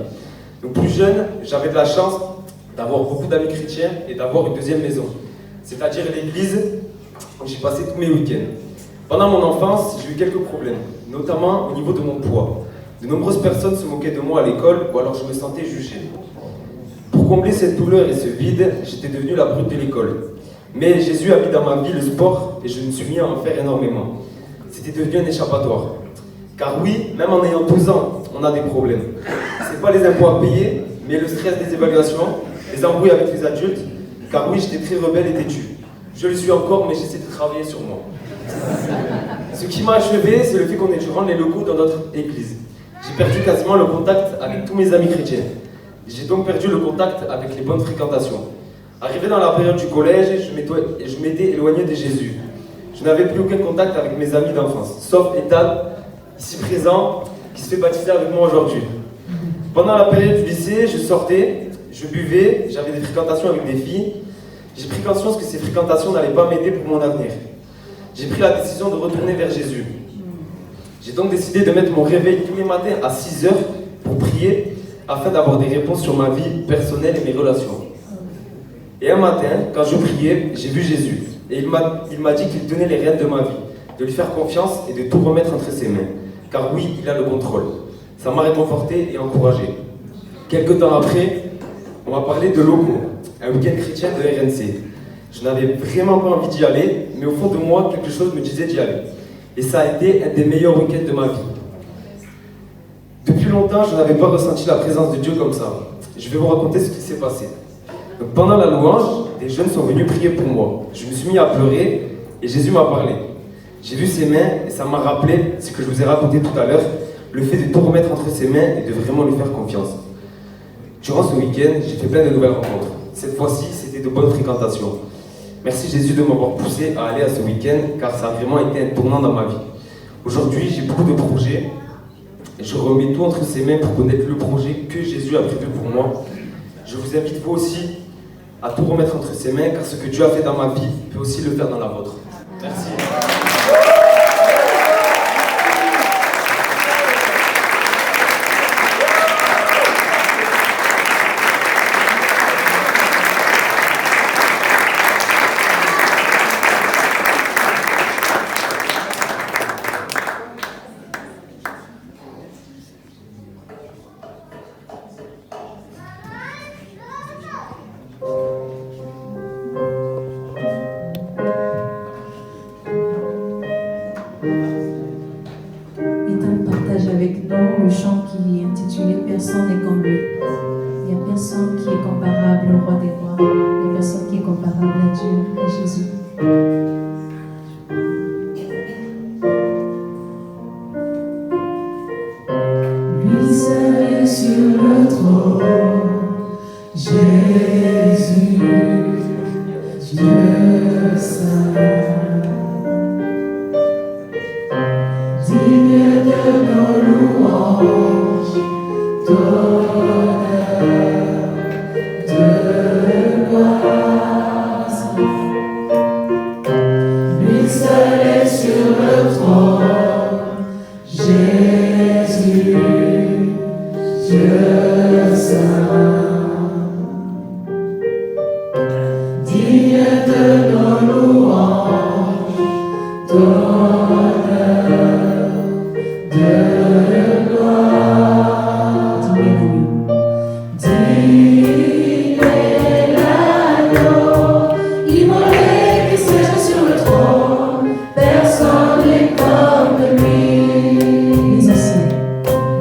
[SPEAKER 6] Donc plus jeune, j'avais de la chance d'avoir beaucoup d'amis chrétiens et d'avoir une deuxième maison, c'est-à-dire l'église où j'ai passé tous mes week-ends. Pendant mon enfance, j'ai eu quelques problèmes, notamment au niveau de mon poids. De nombreuses personnes se moquaient de moi à l'école ou alors je me sentais jugé. Pour combler cette douleur et ce vide, j'étais devenu la brute de l'école. Mais Jésus a mis dans ma vie le sport et je me suis mis à en faire énormément. C'était devenu un échappatoire. Car oui, même en ayant 12 ans, on a des problèmes. C'est pas les impôts à payer, mais le stress des évaluations, les embrouilles avec les adultes. Car oui, j'étais très rebelle et têtu. Je le suis encore, mais j'essaie de travailler sur moi. Ce qui m'a achevé, c'est le fait qu'on ait dû rendre les locaux dans notre église. J'ai perdu quasiment le contact avec tous mes amis chrétiens. J'ai donc perdu le contact avec les bonnes fréquentations. Arrivé dans la période du collège, je m'étais éloigné de Jésus. Je n'avais plus aucun contact avec mes amis d'enfance, sauf Ethan, ici présent, qui se fait baptiser avec moi aujourd'hui. Pendant la période du lycée, je sortais, je buvais, j'avais des fréquentations avec des filles. J'ai pris conscience que ces fréquentations n'allaient pas m'aider pour mon avenir. J'ai pris la décision de retourner vers Jésus. J'ai donc décidé de mettre mon réveil tous les matins à 6 heures pour prier, afin d'avoir des réponses sur ma vie personnelle et mes relations. Et un matin, quand je priais, j'ai vu Jésus. Et il m'a dit qu'il tenait les rênes de ma vie, de lui faire confiance et de tout remettre entre ses mains. Car oui, il a le contrôle. Ça m'a réconforté et encouragé. Quelques temps après, on m'a parlé de Loco, un week-end chrétien de RNC. Je n'avais vraiment pas envie d'y aller, mais au fond de moi, quelque chose me disait d'y aller. Et ça a été un des meilleurs week-ends de ma vie. Depuis longtemps, je n'avais pas ressenti la présence de Dieu comme ça. Je vais vous raconter ce qui s'est passé. Donc, pendant la louange, des jeunes sont venus prier pour moi. Je me suis mis à pleurer et Jésus m'a parlé. J'ai vu ses mains et ça m'a rappelé ce que je vous ai raconté tout à l'heure, le fait de tout remettre entre ses mains et de vraiment lui faire confiance. Durant ce week-end, j'ai fait plein de nouvelles rencontres. Cette fois-ci, c'était de bonnes fréquentations. Merci Jésus de m'avoir poussé à aller à ce week-end car ça a vraiment été un tournant dans ma vie. Aujourd'hui, j'ai beaucoup de projets. Je remets tout entre ses mains pour connaître le projet que Jésus a prévu pour moi. Je vous invite vous aussi à tout remettre entre ses mains, car ce que Dieu a fait dans ma vie peut aussi le faire dans la vôtre. Merci.
[SPEAKER 2] Le chant qui est intitulé Personne n'est comme lui. Il n'y a personne qui est comparable au roi des rois. Il n'y a personne qui est comparable à Dieu, à Jésus.
[SPEAKER 3] Lui seul est sur le trône, Jésus, Dieu saint. Digne de nos louanges, d'honneur, de gloire. Lui seul est sur le trône, Jésus, Dieu saint. Digne de nos louanges, d'honneur, de gloire. Digne est l'agneau, immolé qui siège sur le trône. Personne n'est comme lui.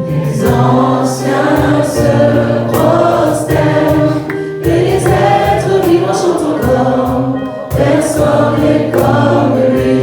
[SPEAKER 3] Les anciens se prosternent et les êtres vivants chantent encore. Personne n'est comme lui.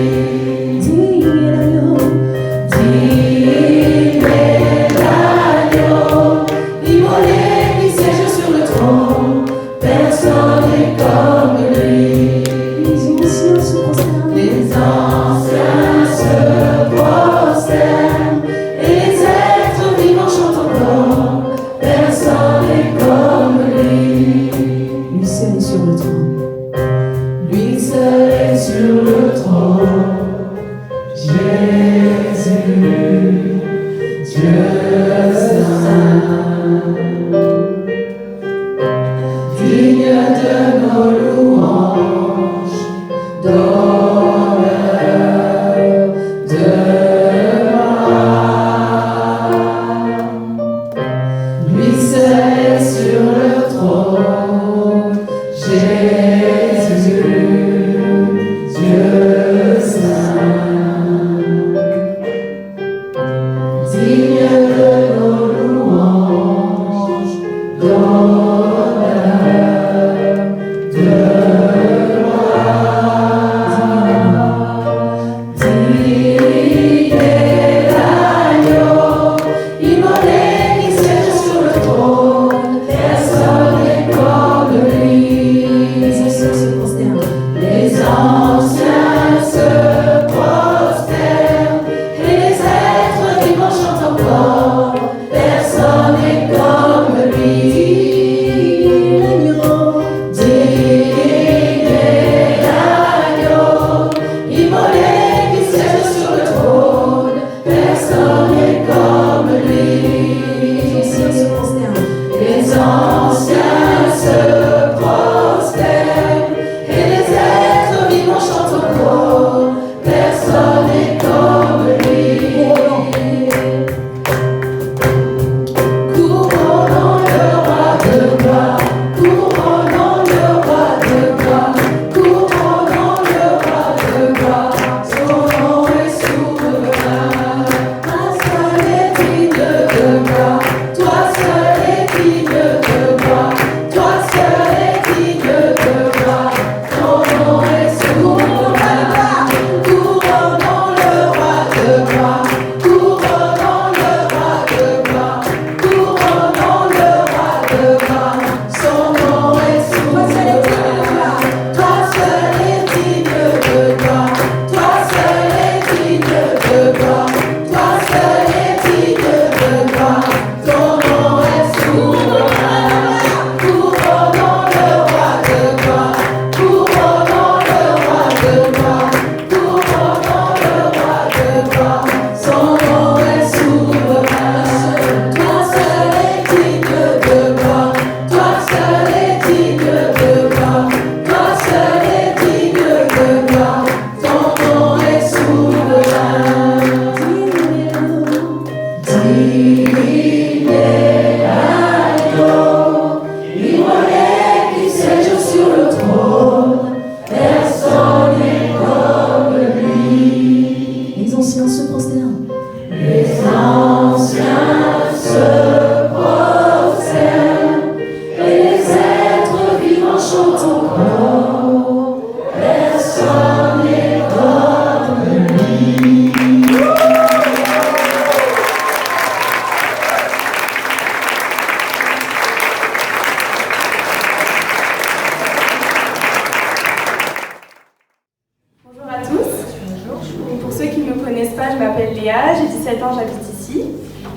[SPEAKER 7] connaissent pas, je m'appelle Léa, j'ai 17 ans, j'habite ici.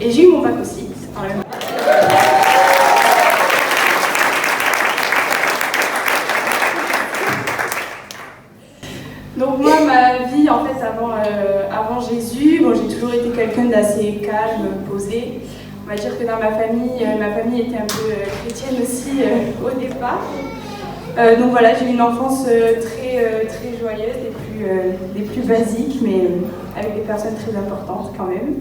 [SPEAKER 7] Et j'ai eu mon bac aussi. Donc moi, ma vie, en fait, avant Jésus, bon, j'ai toujours été quelqu'un d'assez calme, posé. On va dire que dans ma famille était un peu chrétienne aussi au départ. Donc voilà, j'ai eu une enfance très joyeuse, des plus basiques, mais avec des personnes très importantes quand même.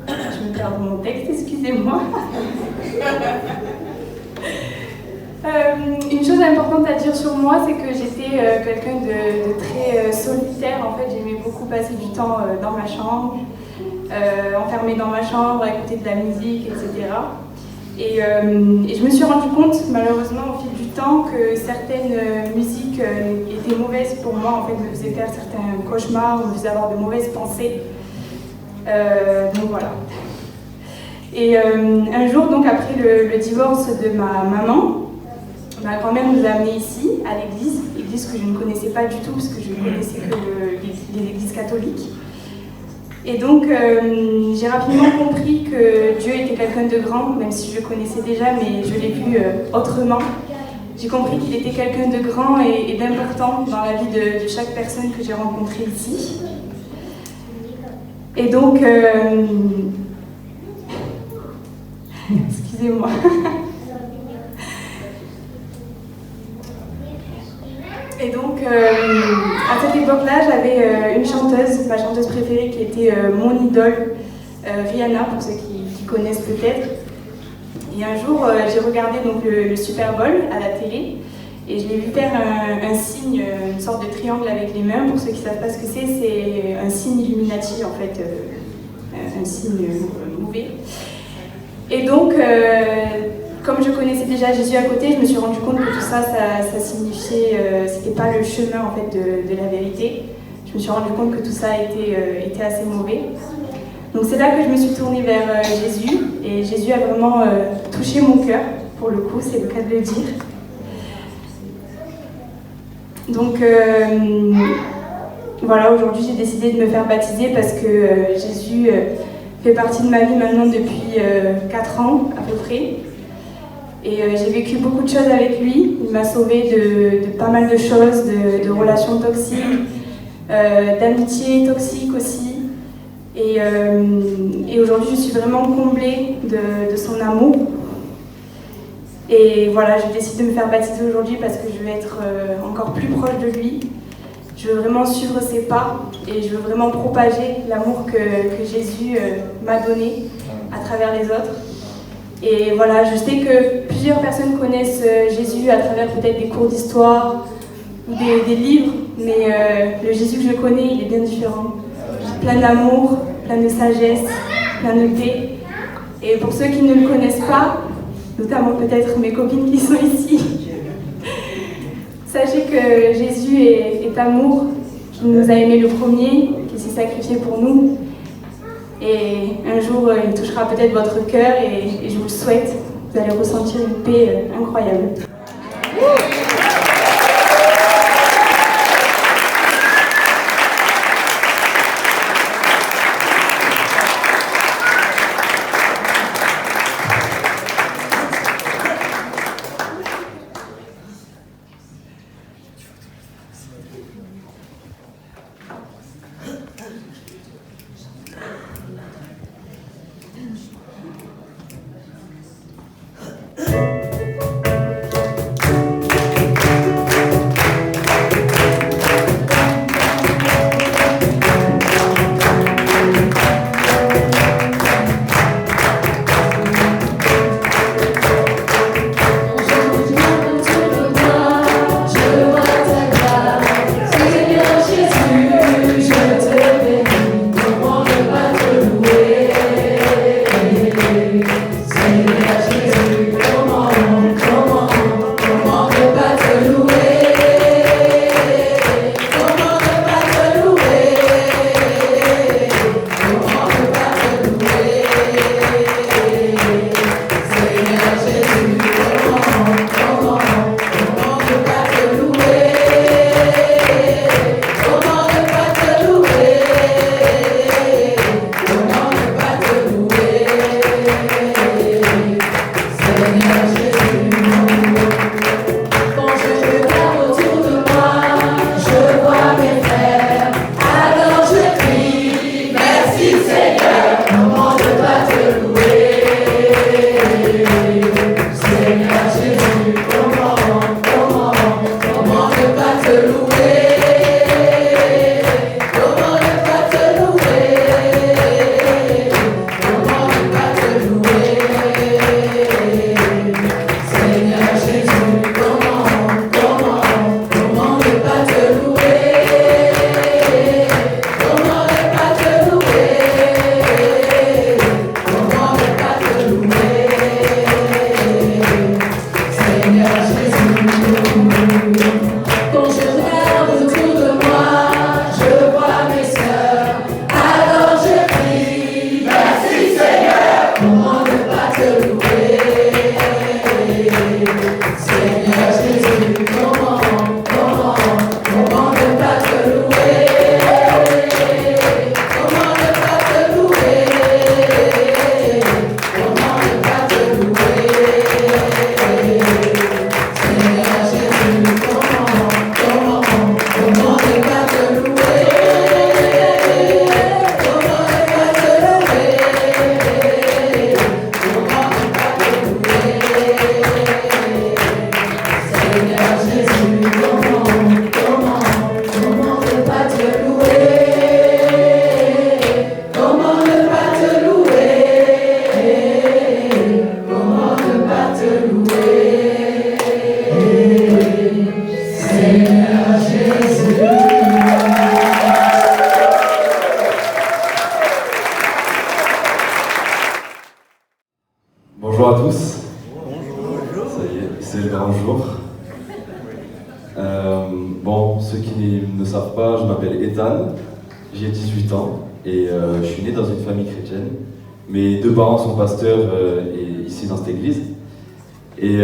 [SPEAKER 7] Je me perds dans mon texte, excusez-moi. Une chose importante à dire sur moi, c'est que j'étais quelqu'un de très solitaire. En fait, j'aimais beaucoup passer du temps dans ma chambre, enfermée dans ma chambre, à écouter de la musique, etc. Et je me suis rendu compte, malheureusement, au fil du temps, que certaines musiques étaient mauvaises pour moi. En fait, me faisaient faire certains cauchemars, me faisaient avoir de mauvaises pensées. Donc voilà. Et un jour, donc après le divorce de ma maman, ma grand-mère nous a amenés ici, à l'église que je ne connaissais pas du tout, parce que je ne connaissais que les églises catholiques. Et donc, j'ai rapidement compris que Dieu était quelqu'un de grand, même si je le connaissais déjà, mais je l'ai vu autrement. J'ai compris qu'il était quelqu'un de grand et d'important dans la vie de chaque personne que j'ai rencontrée ici. Et donc, excusez-moi. Et donc, à cette époque-là, j'avais une chanteuse, ma chanteuse préférée, qui était mon idole, Rihanna, pour ceux qui connaissent peut-être. Et un jour, j'ai regardé donc, le Super Bowl à la télé, et je l'ai vu faire un signe, une sorte de triangle avec les mains. Pour ceux qui ne savent pas ce que c'est un signe Illuminati, en fait, un signe mauvais. Et donc, comme je connaissais déjà Jésus à côté, je me suis rendu compte que tout ça signifiait, c'était pas le chemin en fait de la vérité. Je me suis rendu compte que tout ça était assez mauvais. Donc c'est là que je me suis tournée vers Jésus, et Jésus a vraiment touché mon cœur, pour le coup, c'est le cas de le dire. Donc voilà, aujourd'hui j'ai décidé de me faire baptiser parce que Jésus fait partie de ma vie maintenant depuis 4 ans à peu près. Et j'ai vécu beaucoup de choses avec lui. Il m'a sauvée de pas mal de choses, de relations toxiques, d'amitiés toxiques aussi. Et aujourd'hui, je suis vraiment comblée de son amour. Et voilà, je décide de me faire baptiser aujourd'hui parce que je veux être encore plus proche de lui. Je veux vraiment suivre ses pas et je veux vraiment propager l'amour que Jésus m'a donné à travers les autres. Et voilà, je sais que plusieurs personnes connaissent Jésus à travers peut-être des cours d'histoire ou des livres, mais le Jésus que je connais, il est bien différent. Plein d'amour, plein de sagesse, plein de paix. Et pour ceux qui ne le connaissent pas, notamment peut-être mes copines qui sont ici, sachez que Jésus est amour, qu'il nous a aimés le premier, qu'il s'est sacrifié pour nous. Et un jour, il touchera peut-être votre cœur et je vous le souhaite. Vous allez ressentir une paix incroyable.
[SPEAKER 8] qui ne savent pas, je m'appelle Ethan, j'ai 18 ans et je suis né dans une famille chrétienne. Mes deux parents sont pasteurs ici dans cette église. Et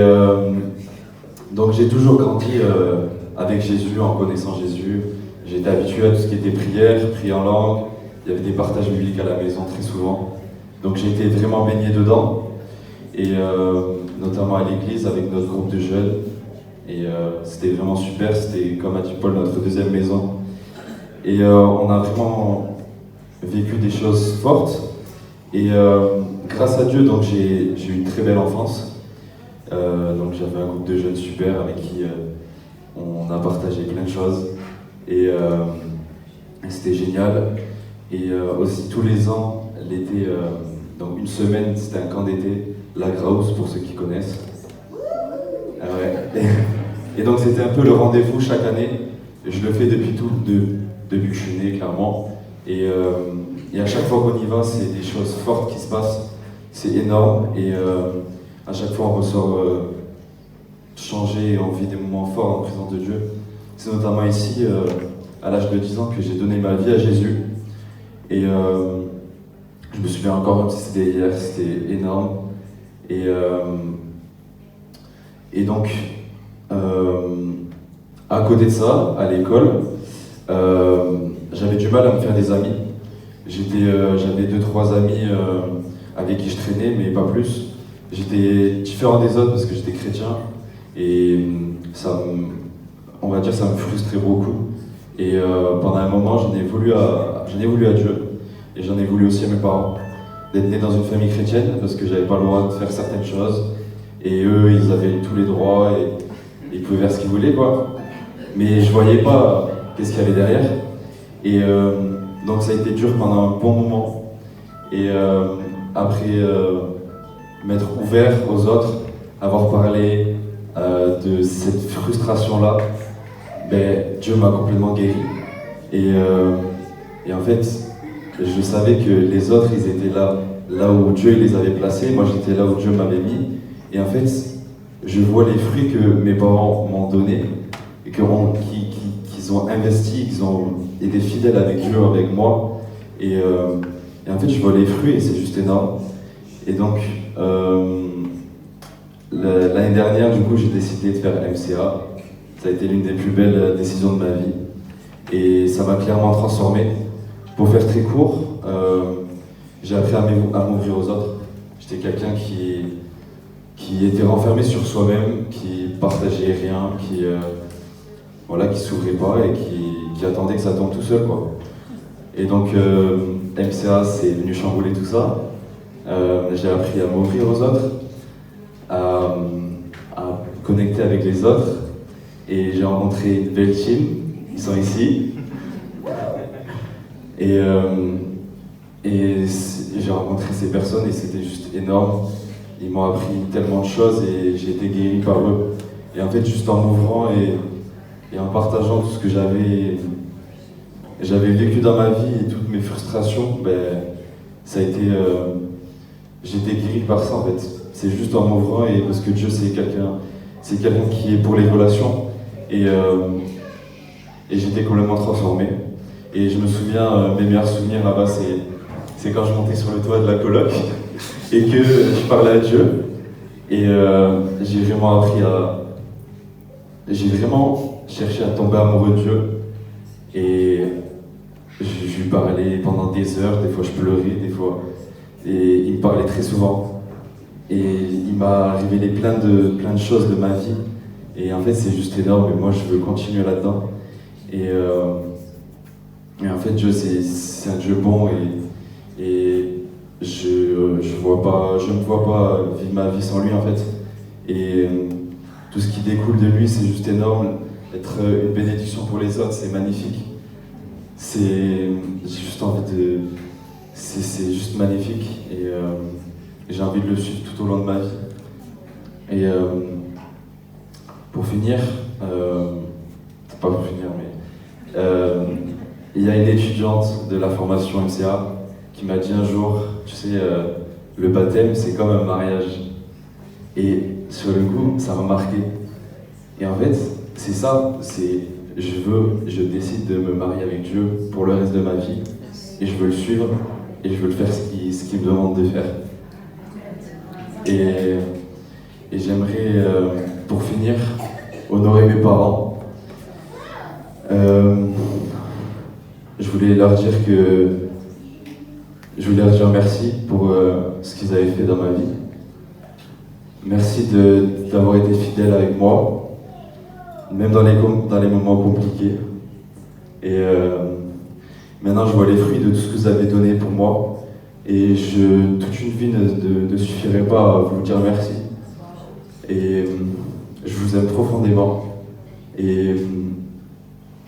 [SPEAKER 8] donc j'ai toujours grandi avec Jésus, en connaissant Jésus. J'étais habitué à tout ce qui était prière, prier en langue. Il y avait des partages bibliques à la maison très souvent. Donc j'ai été vraiment baigné dedans. Et notamment à l'église avec notre groupe de jeunes. Et c'était vraiment super, c'était comme a dit Paul, notre deuxième maison. Et on a vraiment vécu des choses fortes. Et grâce à Dieu, donc j'ai eu une très belle enfance. Donc j'avais un groupe de jeunes super avec qui on a partagé plein de choses. Et c'était génial. Et aussi tous les ans, l'été, donc une semaine, c'était un camp d'été, la Graus pour ceux qui connaissent. Ah ouais. Et donc c'était un peu le rendez-vous chaque année. Je le fais depuis que je suis né, clairement. Et à chaque fois qu'on y va, c'est des choses fortes qui se passent. C'est énorme. Et à chaque fois, on ressort changé et on vit des moments forts en présence de Dieu. C'est notamment ici, à l'âge de 10 ans, que j'ai donné ma vie à Jésus. Et je me souviens encore, même si c'était hier, c'était énorme. Et donc, à côté de ça, à l'école, j'avais du mal à me faire des amis. J'avais 2-3 amis avec qui je traînais, mais pas plus. J'étais différent des autres parce que j'étais chrétien. Et on va dire, ça me frustrait beaucoup. Et pendant un moment, j'en ai voulu à Dieu. Et j'en ai voulu aussi à mes parents. D'être né dans une famille chrétienne, parce que j'avais pas le droit de faire certaines choses. Et eux, ils avaient tous les droits et ils pouvaient faire ce qu'ils voulaient, quoi. Mais je voyais pas qu'est-ce qu'il y avait derrière. Et donc ça a été dur pendant un bon moment. Et après m'être ouvert aux autres, avoir parlé de cette frustration-là, ben, Dieu m'a complètement guéri. Et en fait, je savais que les autres, ils étaient là où Dieu les avait placés. Moi, j'étais là où Dieu m'avait mis. Et en fait, je vois les fruits que mes parents m'ont donnés et qu'ils ont investi, qu'ils ont été fidèles avec Dieu, avec moi. Et en fait, je vois les fruits et c'est juste énorme. Et donc, l'année dernière, du coup, j'ai décidé de faire MCA. Ça a été l'une des plus belles décisions de ma vie. Et ça m'a clairement transformé. Pour faire très court, j'ai appris à m'ouvrir aux autres. J'étais quelqu'un qui était renfermé sur soi-même, qui partageait rien, qui s'ouvrait pas et qui attendait que ça tombe tout seul, quoi. Et donc MCA, c'est venu chambouler tout ça. J'ai appris à m'ouvrir aux autres, à connecter avec les autres, et j'ai rencontré une belle team. Ils sont ici. Et j'ai rencontré ces personnes et c'était juste énorme. Ils m'ont appris tellement de choses et j'ai été guéri par eux. Et en fait, juste en m'ouvrant et en partageant tout ce que j'avais vécu dans ma vie et toutes mes frustrations, ben, ça a été... j'ai été guéri par ça, en fait. C'est juste en m'ouvrant et parce que Dieu, c'est quelqu'un qui est pour les relations. Et j'étais complètement transformé. Et je me souviens, mes meilleurs souvenirs là-bas, c'est quand je montais sur le toit de la coloc et que je parlais à Dieu. Et j'ai vraiment cherché à tomber amoureux de Dieu. Et je lui parlais pendant des heures, des fois je pleurais, des fois. Et il me parlait très souvent. Et il m'a révélé plein de choses de ma vie. Et en fait, c'est juste énorme et moi, je veux continuer là-dedans. Et en fait, Dieu, c'est un Dieu bon et je me vois pas vivre ma vie sans lui, en fait. Et tout ce qui découle de lui, c'est juste énorme. Être une bénédiction pour les autres, c'est magnifique. J'ai juste envie de... C'est juste magnifique et j'ai envie de le suivre tout au long de ma vie. Et pour finir, pas pour finir, mais il y a une étudiante de la formation MCA qui m'a dit un jour, tu sais, le baptême c'est comme un mariage. Et sur le coup, ça m'a marqué. Et en fait, c'est ça, c'est je décide de me marier avec Dieu pour le reste de ma vie. Et je veux le suivre et je veux le faire ce qu'il me demande de faire. Et j'aimerais, pour finir, honorer mes parents. Je voulais leur dire merci pour ce qu'ils avaient fait dans ma vie. Merci d'avoir été fidèles avec moi, même dans les moments compliqués. Et maintenant, je vois les fruits de tout ce que vous avez donné pour moi. Et toute une vie ne suffirait pas à vous dire merci. Et je vous aime profondément. Et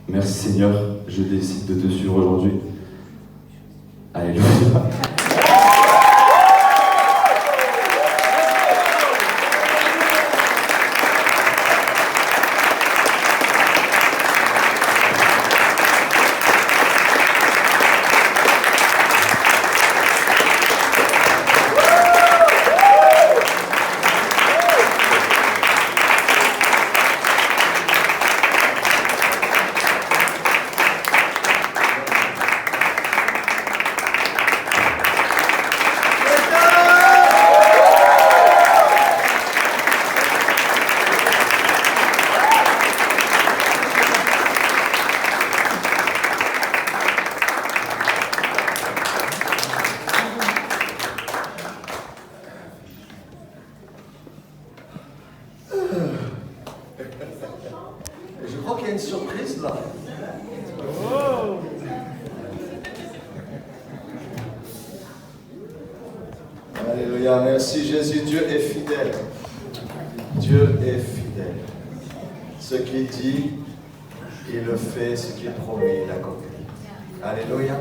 [SPEAKER 8] merci Seigneur, je décide de te suivre aujourd'hui. Alléluia.
[SPEAKER 1] Je crois qu'il y a une surprise là. Alléluia, merci Jésus, Dieu est fidèle. Dieu est fidèle. Ce qu'il dit, il le fait, ce qu'il promet, il accomplit. Alléluia.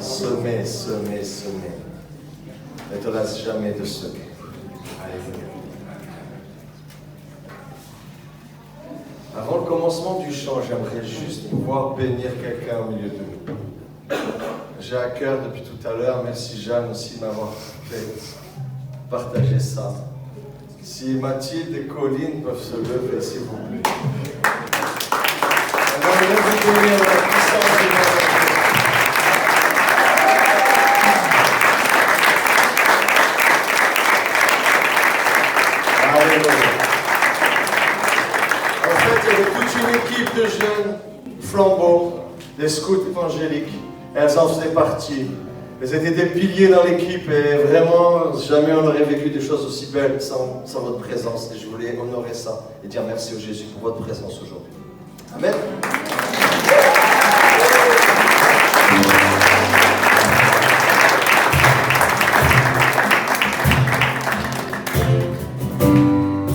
[SPEAKER 1] Semer, semer, semer. Ne te lasse jamais de semer. Alléluia. Avant le commencement du chant, j'aimerais juste pouvoir bénir quelqu'un au milieu de nous. J'ai à cœur depuis tout à l'heure, merci Jeanne aussi de m'avoir fait partager ça. Si Mathilde et Colline peuvent se lever, s'il vous plaît. Alors, je vais vous bénir la puissance de notre Dieu. Alléluia. En fait, il y avait toute une équipe de jeunes flambeaux, des scouts évangéliques. Elles en faisaient partie. Elles étaient des piliers dans l'équipe et vraiment, jamais on n'aurait vécu des choses aussi belles sans votre présence. Et je voulais honorer ça et dire merci au Jésus pour votre présence aujourd'hui. Amen.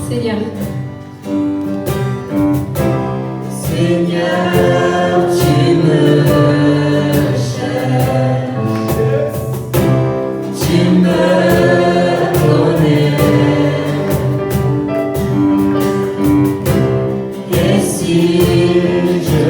[SPEAKER 2] Seigneur.
[SPEAKER 3] Seigneur, tu me cherches, tu me connais, et si je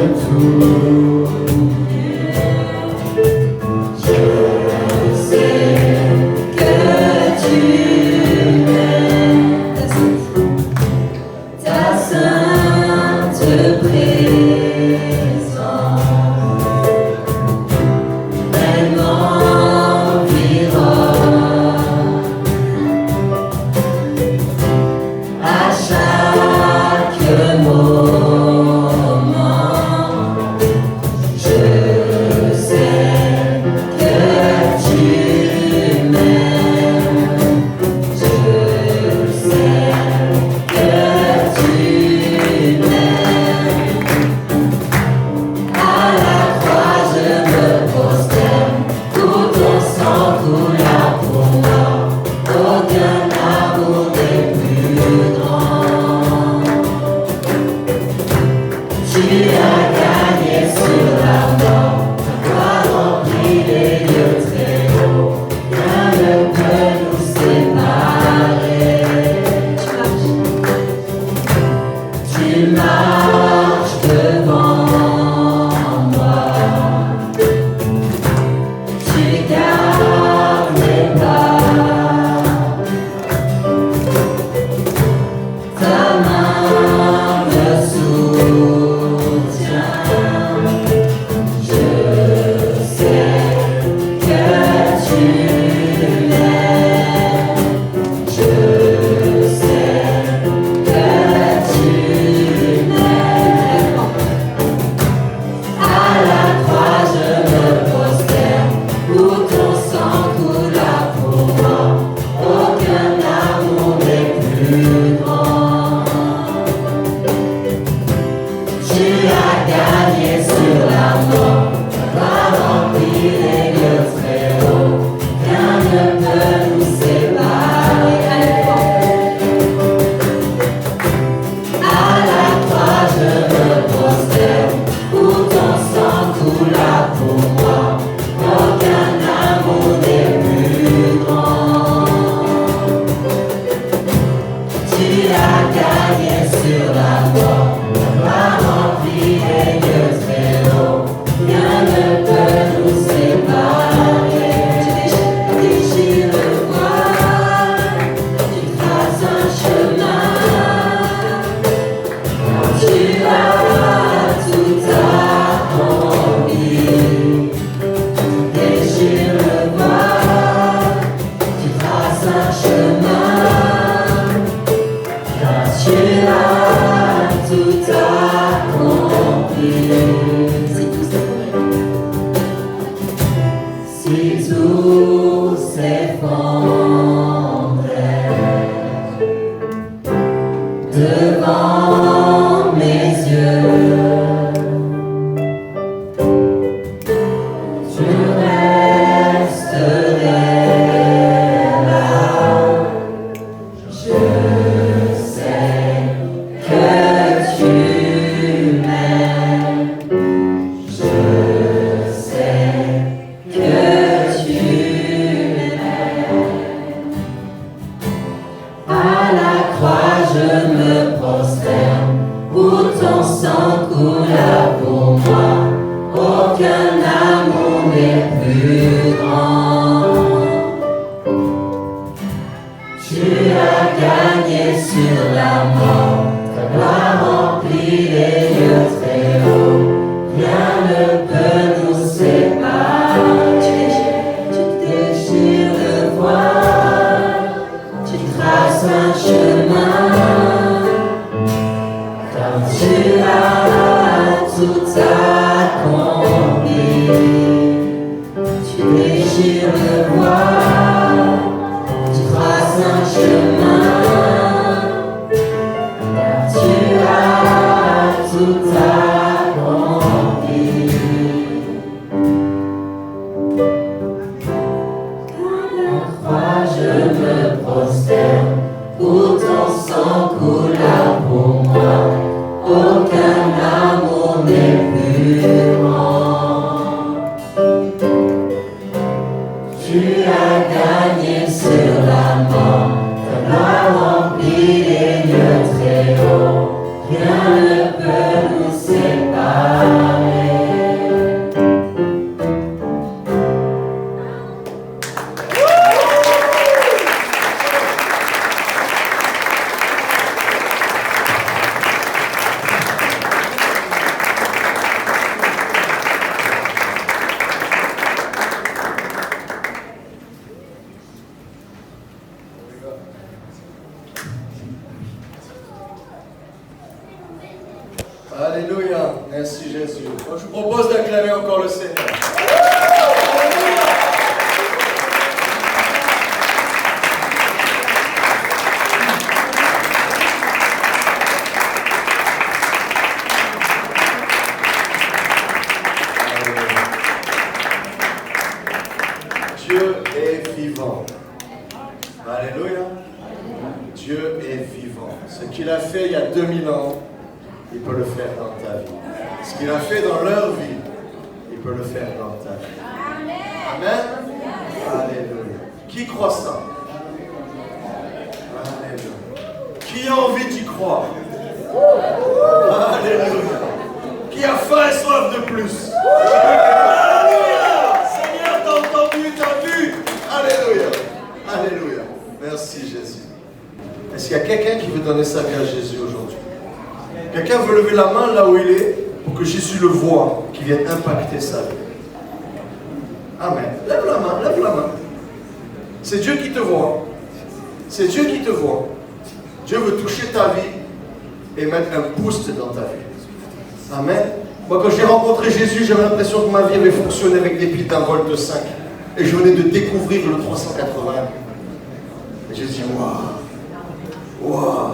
[SPEAKER 3] Aucun amour n'est plus grand. Tu as gagné sur la mort, ta gloire remplit les lieux très hauts. Rien ne peut nous séparer. Tu déchires le voile, tu traces un chemin, car tu as tout accompli. Tu déchires le voile, tu traces un chemin, car tu as tout accompli. À la croix je me prosterne, où ton sang coula pour moi. Aucun amour n'est plus grand. Tu as gagné sur la mort, ta gloire remplit les lieux très hauts. Rien ne peut nous séparer.
[SPEAKER 1] Alléluia, merci Jésus. Donc, je vous propose d'acclamer encore le Seigneur. Dieu est vivant. Alléluia. Dieu est vivant. Ce qu'il a fait il y a 2000 ans, il peut le faire dans ta vie. Ce qu'il a fait dans leur vie, il peut le faire dans ta vie. Amen. Alléluia. Qui croit ça? Alléluia. Qui a envie d'y croire? Alléluia. Qui a faim et soif de plus? Alléluia. Seigneur, t'as entendu, t'as vu? Alléluia. Alléluia. Merci Jésus. Est-ce qu'il y a quelqu'un qui veut donner sa vie à Jésus aujourd'hui? Quelqu'un veut lever la main là où il est pour que Jésus le voie, qui vienne impacter sa vie. Amen. Lève la main, lève la main. C'est Dieu qui te voit. C'est Dieu qui te voit. Dieu veut toucher ta vie et mettre un boost dans ta vie. Amen. Moi, quand j'ai rencontré Jésus, j'avais l'impression que ma vie avait fonctionné avec des piles d'un volt de 5. Et je venais de découvrir le 380. Et j'ai dit, waouh, waouh.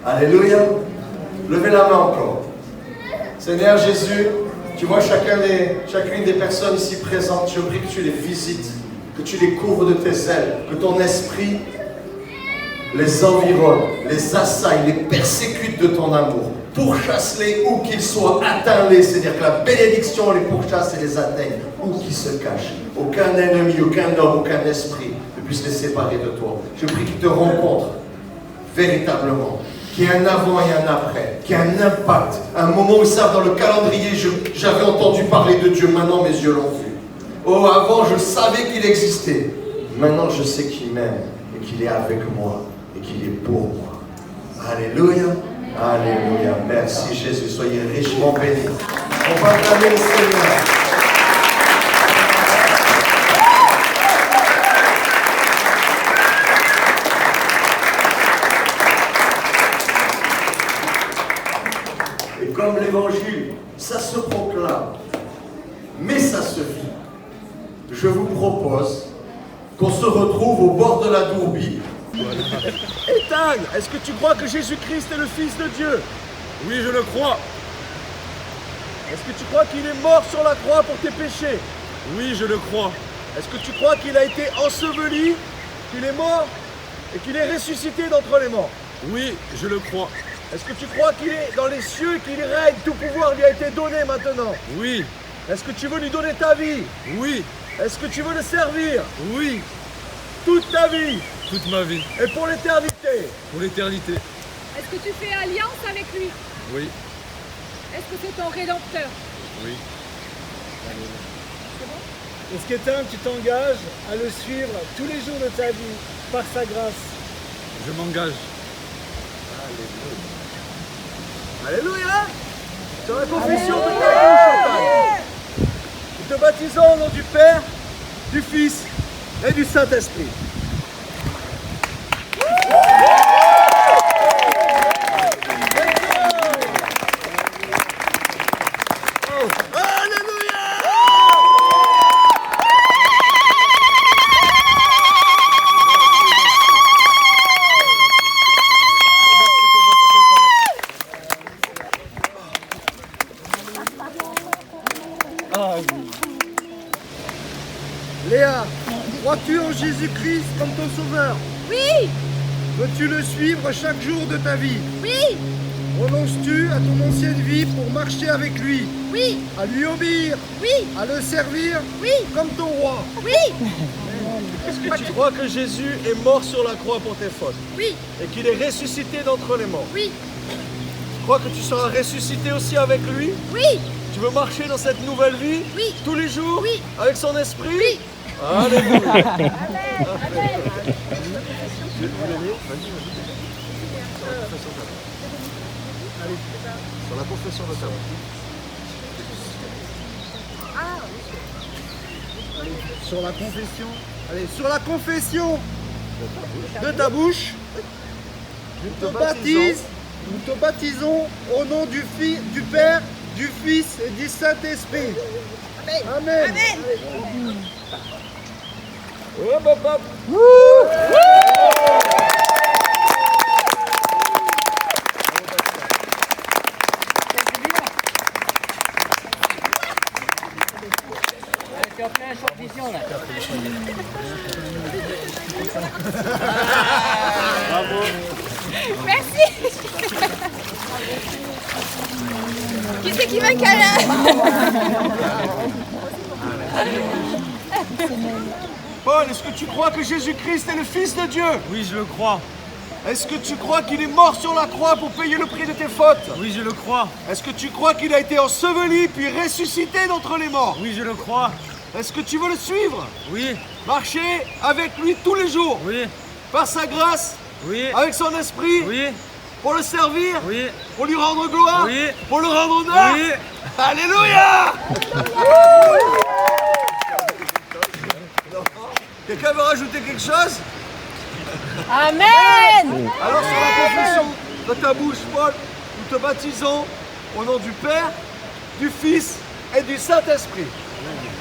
[SPEAKER 1] Alléluia. Levez la main encore. Seigneur Jésus, tu vois chacune des personnes ici présentes, je prie que tu les visites, que tu les couvres de tes ailes, que ton esprit les environne, les assaille, les persécute de ton amour. Pourchasse-les où qu'ils soient, atteins-les, c'est-à-dire que la bénédiction les pourchasse et les atteigne, où qu'ils se cachent. Aucun ennemi, aucun homme, aucun esprit ne puisse les séparer de toi. Je prie qu'ils te rencontrent véritablement, qu'il y ait un avant et un après, qu'il y ait un impact, un moment où ils savent dans le calendrier, j'avais entendu parler de Dieu, maintenant mes yeux l'ont vu. Oh, avant je savais qu'il existait, maintenant je sais qu'il m'aime et qu'il est avec moi et qu'il est pour moi. Alléluia, alléluia, merci Jésus, soyez richement bénis. On va acclamer le Seigneur. Comme l'évangile, ça se proclame, mais ça se vit. Je vous propose qu'on se retrouve au bord de la Dourbie. Ethan, est-ce que tu crois que Jésus-Christ est le Fils de Dieu?
[SPEAKER 9] Oui, je le crois.
[SPEAKER 1] Est-ce que tu crois qu'il est mort sur la croix pour tes péchés?
[SPEAKER 9] Oui, je le crois.
[SPEAKER 1] Est-ce que tu crois qu'il a été enseveli, qu'il est mort et qu'il est ressuscité d'entre les morts?
[SPEAKER 9] Oui, je le crois.
[SPEAKER 1] Est-ce que tu crois qu'il est dans les cieux, qu'il règne, tout pouvoir lui a été donné maintenant?
[SPEAKER 9] Oui.
[SPEAKER 1] Est-ce que tu veux lui donner ta vie?
[SPEAKER 9] Oui.
[SPEAKER 1] Est-ce que tu veux le servir?
[SPEAKER 9] Oui.
[SPEAKER 1] Toute ta vie?
[SPEAKER 9] Toute ma vie.
[SPEAKER 1] Et pour l'éternité?
[SPEAKER 9] Pour l'éternité.
[SPEAKER 10] Est-ce que tu fais alliance avec lui?
[SPEAKER 9] Oui.
[SPEAKER 10] Est-ce que c'est ton rédempteur?
[SPEAKER 9] Oui.
[SPEAKER 5] Est-ce qu'Étain, tu t'engages à le suivre tous les jours de ta vie par sa grâce?
[SPEAKER 9] Je m'engage.
[SPEAKER 1] Alléluia. Sur la confession de ta bouche, Chantal. Nous te baptisons au nom du Père, du Fils et du Saint-Esprit.
[SPEAKER 5] Léa, crois-tu en Jésus-Christ comme ton sauveur?
[SPEAKER 10] Oui,
[SPEAKER 5] Veux-tu le suivre chaque jour de ta vie?
[SPEAKER 10] oui,
[SPEAKER 5] Renonces-tu à ton ancienne vie pour marcher avec lui?
[SPEAKER 10] oui,
[SPEAKER 5] À lui obéir?
[SPEAKER 10] oui,
[SPEAKER 5] À le servir?
[SPEAKER 10] oui,
[SPEAKER 5] Comme ton roi?
[SPEAKER 10] oui,
[SPEAKER 1] Est-ce que tu crois que Jésus est mort sur la croix pour tes fautes
[SPEAKER 10] oui,
[SPEAKER 1] et qu'il est ressuscité d'entre les morts?
[SPEAKER 10] oui,
[SPEAKER 1] Tu crois que tu seras ressuscité aussi avec lui?
[SPEAKER 10] oui,
[SPEAKER 1] Tu veux marcher dans cette nouvelle vie
[SPEAKER 10] oui,
[SPEAKER 1] tous les jours
[SPEAKER 10] oui,
[SPEAKER 1] avec son esprit?
[SPEAKER 10] oui.
[SPEAKER 1] Alléluia. Sur la confession de ta foi.
[SPEAKER 5] Sur la confession. Allez, sur la confession de ta bouche, nous te baptisons au nom du Père, du Fils et du Saint-Esprit. Amen.
[SPEAKER 10] Amen.
[SPEAKER 1] Hop, hop, hop.
[SPEAKER 10] Merci. Qui c'est qui veut un câlin?
[SPEAKER 1] Paul, est-ce que tu crois que Jésus-Christ est le Fils de Dieu?
[SPEAKER 9] Oui, je le crois.
[SPEAKER 1] Est-ce que tu crois qu'il est mort sur la croix pour payer le prix de tes fautes?
[SPEAKER 9] Oui, je le crois.
[SPEAKER 1] Est-ce que tu crois qu'il a été enseveli puis ressuscité d'entre les morts?
[SPEAKER 9] Oui, je le crois.
[SPEAKER 1] Est-ce que tu veux le suivre?
[SPEAKER 9] Oui,
[SPEAKER 1] Marcher avec lui tous les jours,
[SPEAKER 9] oui,
[SPEAKER 1] par sa grâce,
[SPEAKER 9] oui,
[SPEAKER 1] avec son esprit,
[SPEAKER 9] oui,
[SPEAKER 1] pour le servir,
[SPEAKER 9] oui,
[SPEAKER 1] pour lui rendre gloire,
[SPEAKER 9] oui,
[SPEAKER 1] pour le rendre honneur?
[SPEAKER 9] oui.
[SPEAKER 1] Alléluia. Quelqu'un veut rajouter quelque chose?
[SPEAKER 10] Amen.
[SPEAKER 1] Alors sur la confession de ta bouche, Paul, nous te baptisons au nom du Père, du Fils et du Saint-Esprit.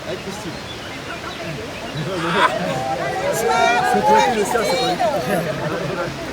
[SPEAKER 1] Avec Christine. C'est toi qui le sais, c'est pas lui.